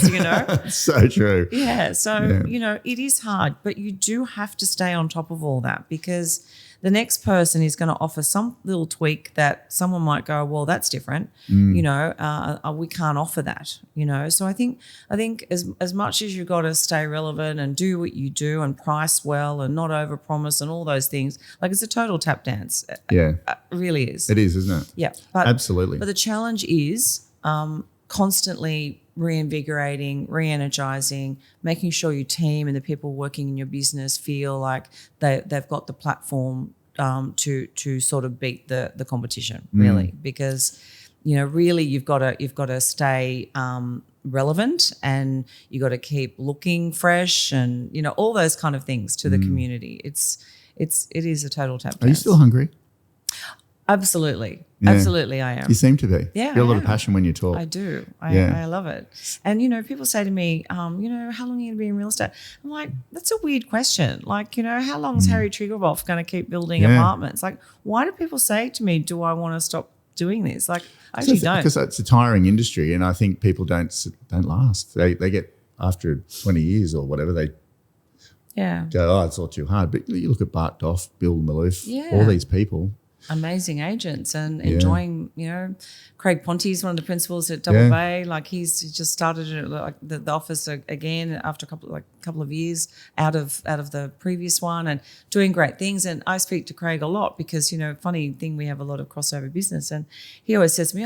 So true. Yeah. So, it is hard, but you do have to stay on top of all that, because the next person is going to offer some little tweak that someone might go, well, that's different. We can't offer that. So I think as much as you've got to stay relevant and do what you do and price well and not overpromise and all those things, like it's a total tap dance. Yeah, it really is. It is, isn't it? Yeah, absolutely. But the challenge is constantly reinvigorating, re-energizing, making sure your team and the people working in your business feel like they've got the platform to sort of beat the competition, really, because really you've got to stay relevant, and you got to keep looking fresh, and all those kind of things to the community. It is a total tap dance. Are you still hungry? Absolutely. Yeah. Absolutely, I am. You seem to be. Yeah, you have a lot of passion when you talk. I do. I love it. And, people say to me, how long are you going to be in real estate? I'm like, that's a weird question. Like, how long is Harry Triggerboff going to keep building apartments? Like, why do people say to me, do I want to stop doing this? Like, I actually don't. Because it's a tiring industry, and I think people don't last. They get after 20 years or whatever, they go, it's all too hard. But you look at Bart Doff, Bill Maloof, all these people. Amazing agents and enjoying, Craig Ponte's one of the principals at Double Bay. Like he just started like the office again after a couple of years out of the previous one and doing great things. And I speak to Craig a lot because, funny thing, we have a lot of crossover business. And he always says to me,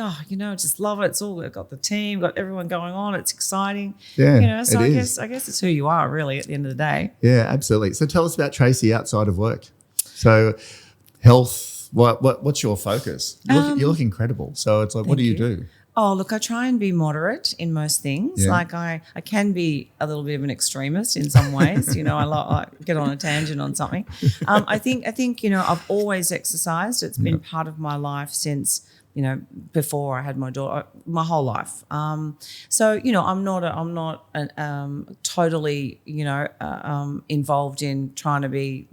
just love it. It's all, we've got the team, got everyone going on. It's exciting. Yeah, so I guess it's who you are really at the end of the day. Yeah, absolutely. So tell us about Tracey outside of work. So health. What's your focus? You look incredible. So it's like, what do you do? Oh, look, I try and be moderate in most things. Yeah. Like I can be a little bit of an extremist in some ways. I get on a tangent on something. I think I've always exercised. It's been part of my life since before I had my daughter, my whole life. So I'm not totally involved in trying to be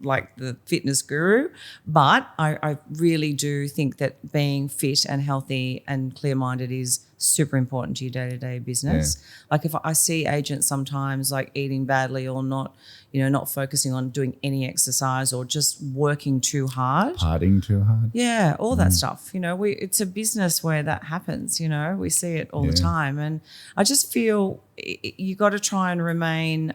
like the fitness guru, but I really do think that being fit and healthy and clear-minded is super important to your day-to-day business. Yeah. Like if I see agents sometimes like eating badly or not focusing on doing any exercise or just working too hard. Partying too hard. Yeah, all that stuff. It's a business where that happens, we see it all the time. And I just feel you got to try and remain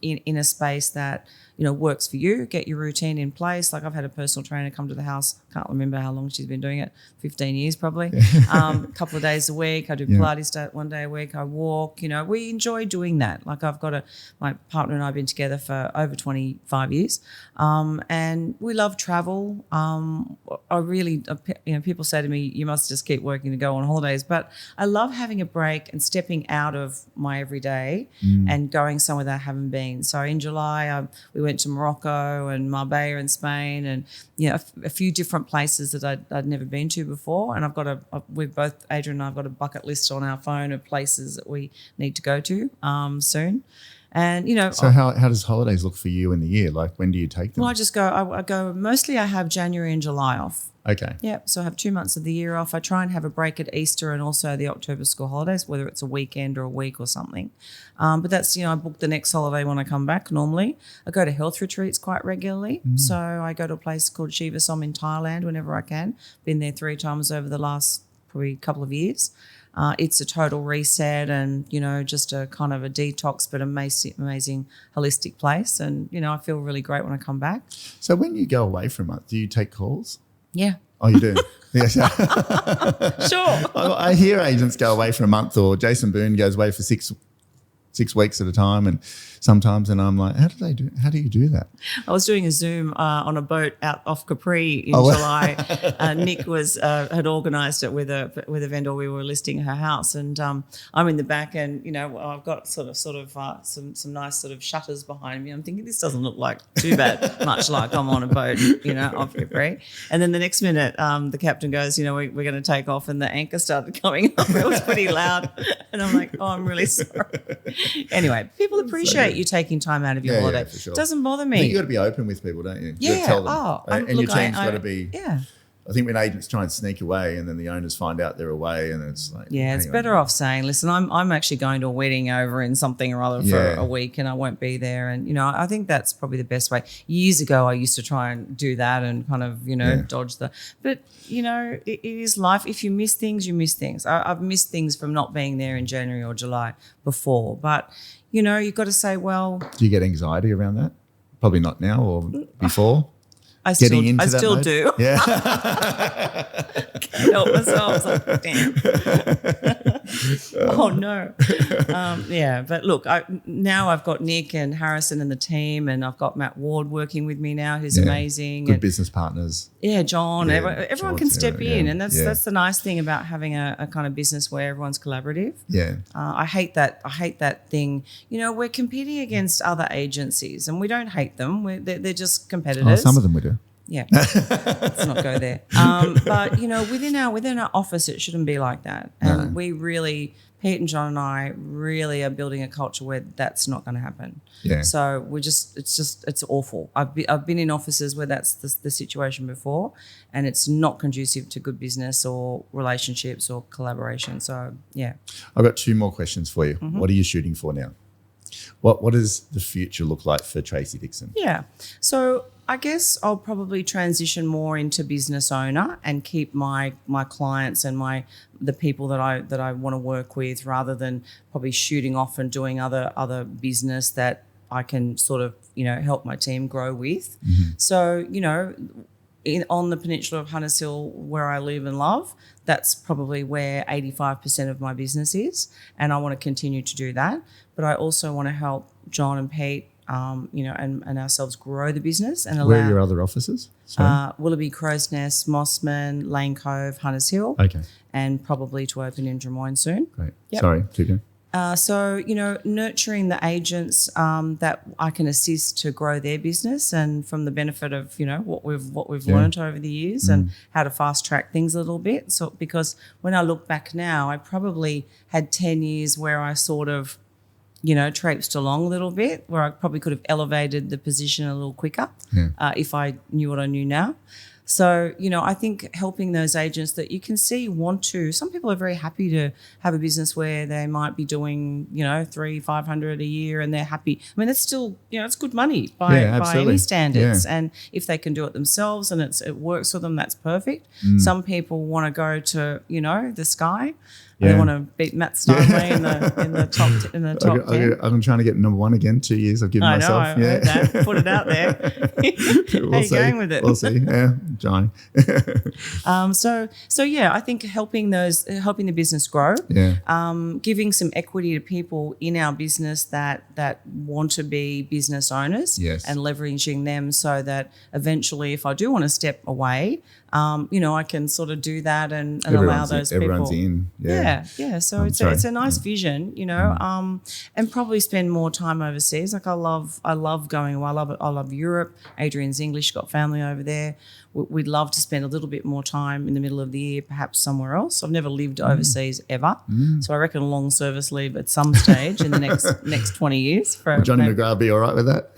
in a space that, works for you, get your routine in place. Like I've had a personal trainer come to the house. Can't remember how long she's been doing it, 15 years probably. A couple of days a week. I do Pilates one day a week. I walk, we enjoy doing that. Like my partner and I have been together for over 25 years. And we love travel. I really, people say to me, you must just keep working to go on holidays. But I love having a break and stepping out of my everyday and going somewhere that I haven't been. So in July, we went to Morocco and Marbella in Spain and, a few different places that I'd never been to before. And I've got Adrian and I've got a bucket list on our phone of places that we need to go to soon. And, So how does holidays look for you in the year? Like when do you take them? Well, I go, mostly I have January and July off. Okay. Yeah, so I have 2 months of the year off. I try and have a break at Easter and also the October school holidays, whether it's a weekend or a week or something. But that's, I book the next holiday when I come back normally. I go to health retreats quite regularly. So I go to a place called Shiva Som in Thailand whenever I can. Been there 3 times over the last probably couple of years. It's a total reset and, just a kind of a detox but amazing holistic place. And, I feel really great when I come back. So when you go away for a month, do you take calls? Yeah. Oh, you do? Yes. Sure. I hear agents go away for a month or Jason Boone goes away for 6 weeks at a time and sometimes, and I'm like, how do you do that? I was doing a Zoom on a boat out off Capri in July. Nick had organised it with a vendor. We were listing her house and I'm in the back and, I've got sort of some nice sort of shutters behind me. I'm thinking this doesn't look like too bad, much like I'm on a boat, off Capri. And then the next minute the captain goes, we're going to take off and the anchor started coming up. It was pretty loud. And I'm like, I'm really sorry. Anyway, people appreciate you taking time out of your holiday. For sure. It doesn't bother me. You got to be open with people, don't you? Yeah. Tell them. And your team's got to be. Yeah. I think when agents try and sneak away and then the owners find out they're away and it's like. Yeah, it's better off saying, listen, I'm actually going to a wedding over in something or other for a week and I won't be there. And, I think that's probably the best way. Years ago, I used to try and do that and kind of, dodge the. But, it is life. If you miss things, you miss things. I've missed things from not being there in January or July before. But, you've got to say, well. Do you get anxiety around that? Probably not now or before? I still do. Yeah. Can't help myself. I was like, damn. Oh, no. But look, now I've got Nick and Harrison and the team and I've got Matt Ward working with me now who's amazing. Good business partners. Yeah, John. Everyone can step in and that's the nice thing about having a kind of business where everyone's collaborative. Yeah. I hate that thing. We're competing against other agencies and we don't hate them. They're just competitors. Oh, some of them we do. Yeah, let's not go there. But within our office, it shouldn't be like that. And we really, Pete and John and I really are building a culture where that's not going to happen. Yeah. So it's awful. I've been in offices where that's the situation before, and it's not conducive to good business or relationships or collaboration. So yeah. I've got 2 more questions for you. Mm-hmm. What are you shooting for now? What does the future look like for Tracey Dixon? Yeah. So I guess I'll probably transition more into business owner and keep my clients and the people that I want to work with, rather than probably shooting off and doing other business that I can sort of, help my team grow with. Mm-hmm. So, on the peninsula of Hunters Hill, where I live and love, that's probably where 85% of my business is, and I want to continue to do that. But I also want to help John and Pete, and ourselves grow the business and allow. Where are your other offices? Willoughby, Crow's Nest, Mossman, Lane Cove, Hunters Hill. Okay. And probably to open in Drummoyne soon. Great. Yep. Sorry, keep going. So, nurturing the agents that I can assist to grow their business, and from the benefit of, what we've learned over the years and how to fast track things a little bit. So, because when I look back now, I probably had 10 years where I sort of, traipsed along a little bit, where I probably could have elevated the position a little quicker if I knew what I knew now. So, I think helping those agents that you can see some people are very happy to have a business where they might be doing, $300-500 a year, and they're happy. I mean, that's still, it's good money by any standards. Yeah. And if they can do it themselves and it works for them, that's perfect. Some people want to go to, the sky. Yeah. They want to beat Matt Steinway in the top 10. I'm trying to get number 1 again. 2 years I've given myself. I heard that. Put it out there. How you going with it? We'll see. Yeah, Johnny. So yeah, I think helping the business grow. Yeah. Giving some equity to people in our business that want to be business owners. Yes. And leveraging them so that eventually, if I do want to step away, I can sort of do that and allow those people. Everyone's in. Yeah. So it's a nice vision, and probably spend more time overseas. Like I love going away. I love Europe. Adrian's English, got family over there. We'd love to spend a little bit more time in the middle of the year, perhaps somewhere else. I've never lived overseas ever, so I reckon a long service leave at some stage in the next 20 years. Will Johnny McGrath be all right with that?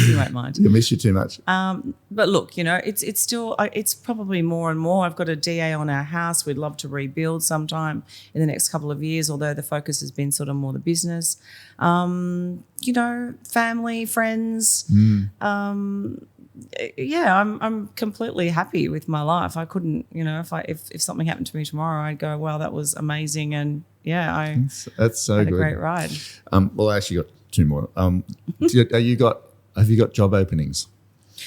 You won't mind. He'll miss you too much. But look, it's still it's probably more and more. I've got a DA on our house. We'd love to rebuild sometime in the next couple of years, although the focus has been sort of more the business. Family, friends. I'm completely happy with my life. I couldn't, if something happened to me tomorrow, I'd go, wow, that was amazing, and that's so had good. A great ride. Well, I actually got 2 more. Have you got job openings?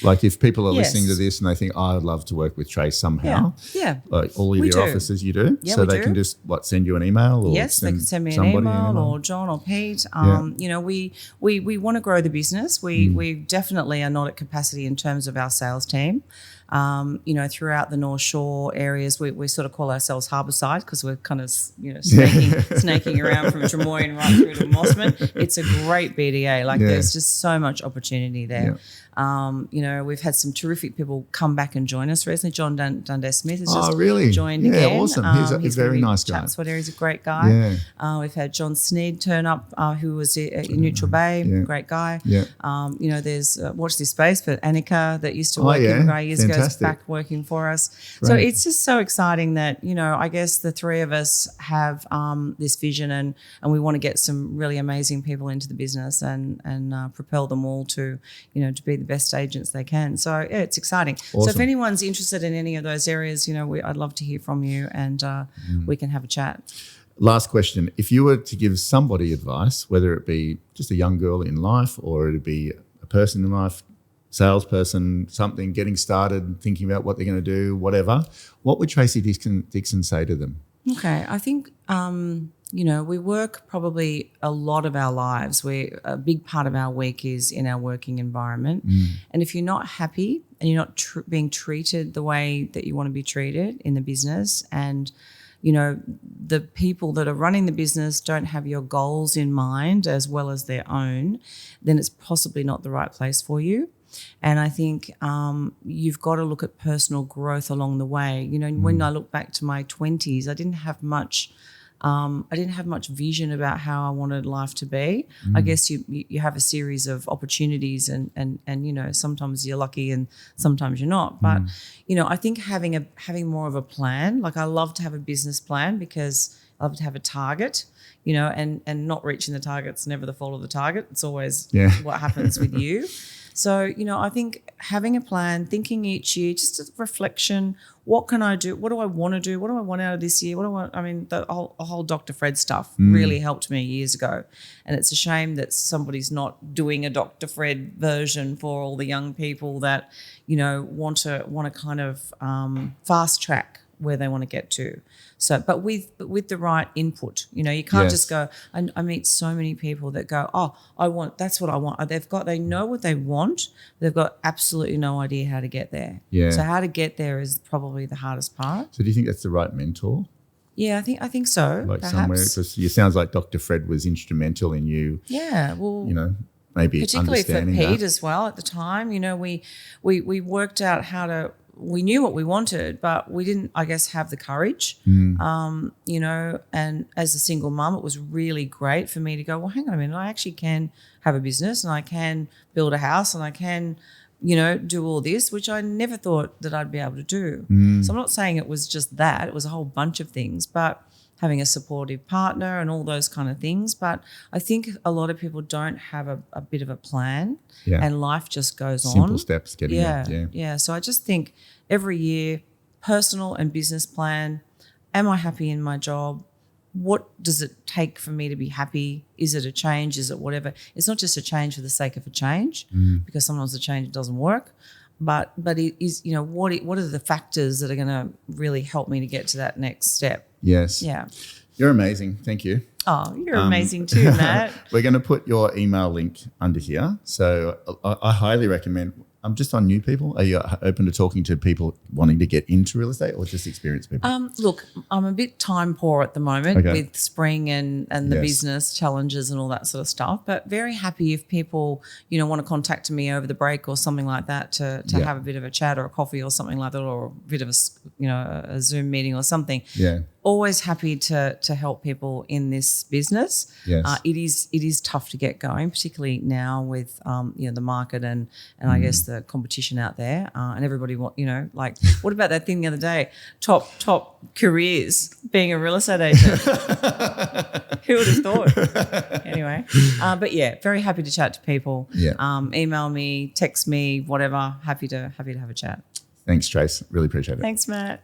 Like if people are listening to this and they think, I'd love to work with Trace somehow. Yeah. Like all of your offices you do. Yeah, so they can just send you an email or yes, they can send me an email or John or Pete. We want to grow the business. We definitely are not at capacity in terms of our sales team. Throughout the North Shore areas, we sort of call ourselves Harbourside because we're kind of, snaking around from Drummoyne right through to Mossman. It's a great BDA. There's just so much opportunity there. Yeah. We've had some terrific people come back and join us recently. John Dundas Smith has just joined again. Yeah, awesome. He's a very nice guy. Chatswood area, he's a great guy. Yeah. We've had John Sneed turn up, who was in Neutral Bay, great guy. Yeah. There's Watch This Space for Annika that used to work in Grey years ago, back working for us. Right. So it's just so exciting that, I guess the 3 of us have this vision and we want to get some really amazing people into the business and propel them all to be the best agents they can. So it's exciting. Awesome. So if anyone's interested in any of those areas, I'd love to hear from you and we can have a chat. Last question. If you were to give somebody advice, whether it be just a young girl in life or it'd be a person in life, salesperson, something, getting started, thinking about what they're going to do, whatever, what would Tracey Dixon say to them? Okay. I think, we work probably a lot of our lives. A big part of our week is in our working environment. And if you're not happy and you're not being treated the way that you want to be treated in the business and, the people that are running the business don't have your goals in mind as well as their own, then it's possibly not the right place for you. And I think you've got to look at personal growth along the way. You know, when I look back to my 20s, I didn't have much vision about how I wanted life to be. I guess you have a series of opportunities and you know, sometimes you're lucky and sometimes you're not. But you know, I think having more of a plan, like I love to have a business plan because I love to have a target, you know, and not reaching the target's never the fault of the target. It's always what happens with you. So, you know, I think having a plan, thinking each year, just a reflection, what can I do? What do I want to do? What do I want out of this year? The whole Dr. Fred stuff really helped me years ago. And it's a shame that somebody's not doing a Dr. Fred version for all the young people that, you know, want to kind of fast track where they want to get to. So, but with the right input, you know, you can't just go. I meet so many people that go, oh, that's what I want. They know what they want. They've got absolutely no idea how to get there. Yeah. So how to get there is probably the hardest part. So do you think that's the right mentor? Yeah, I think so. Like perhaps. Somewhere, because it sounds like Dr. Fred was instrumental in you. Yeah, well, you know, maybe particularly for understanding Pete that. as well at the time. You know, we worked out how to. We knew what we wanted, but we didn't, I guess, have the courage, you know, and as a single mum, it was really great for me to go, well, hang on a minute, I actually can have a business and I can build a house and I can, you know, do all this, which I never thought that I'd be able to do. So I'm not saying it was just that, it was a whole bunch of things, but having a supportive partner and all those kind of things. But I think a lot of people don't have a bit of a plan and life just goes on. Simple steps getting there. Yeah. So I just think every year, personal and business plan, am I happy in my job? What does it take for me to be happy? Is it a change? Is it whatever? It's not just a change for the sake of a change because sometimes the change doesn't work. But it is, you know, what are the factors that are going to really help me to get to that next step? Yes. Yeah. You're amazing. Thank you. Oh, you're amazing too, Matt. We're going to put your email link under here. So I highly recommend. I'm just on new people. Are you open to talking to people wanting to get into real estate or just experienced people? Look, I'm a bit time poor at the moment with spring and the business challenges and all that sort of stuff, but very happy if people, you know, want to contact me over the break or something like that to have a bit of a chat or a coffee or something like that, or a bit of a Zoom meeting or something. Yeah. Always happy to help people in this business. Yes. It is tough to get going, particularly now with you know, the market and I guess the competition out there, and everybody you know, like what about that thing the other day? Top careers being a real estate agent. Who would have thought? Anyway, but yeah, very happy to chat to people. Yeah. Email me, text me, whatever. Happy to have a chat. Thanks, Trace. Really appreciate it. Thanks, Matt.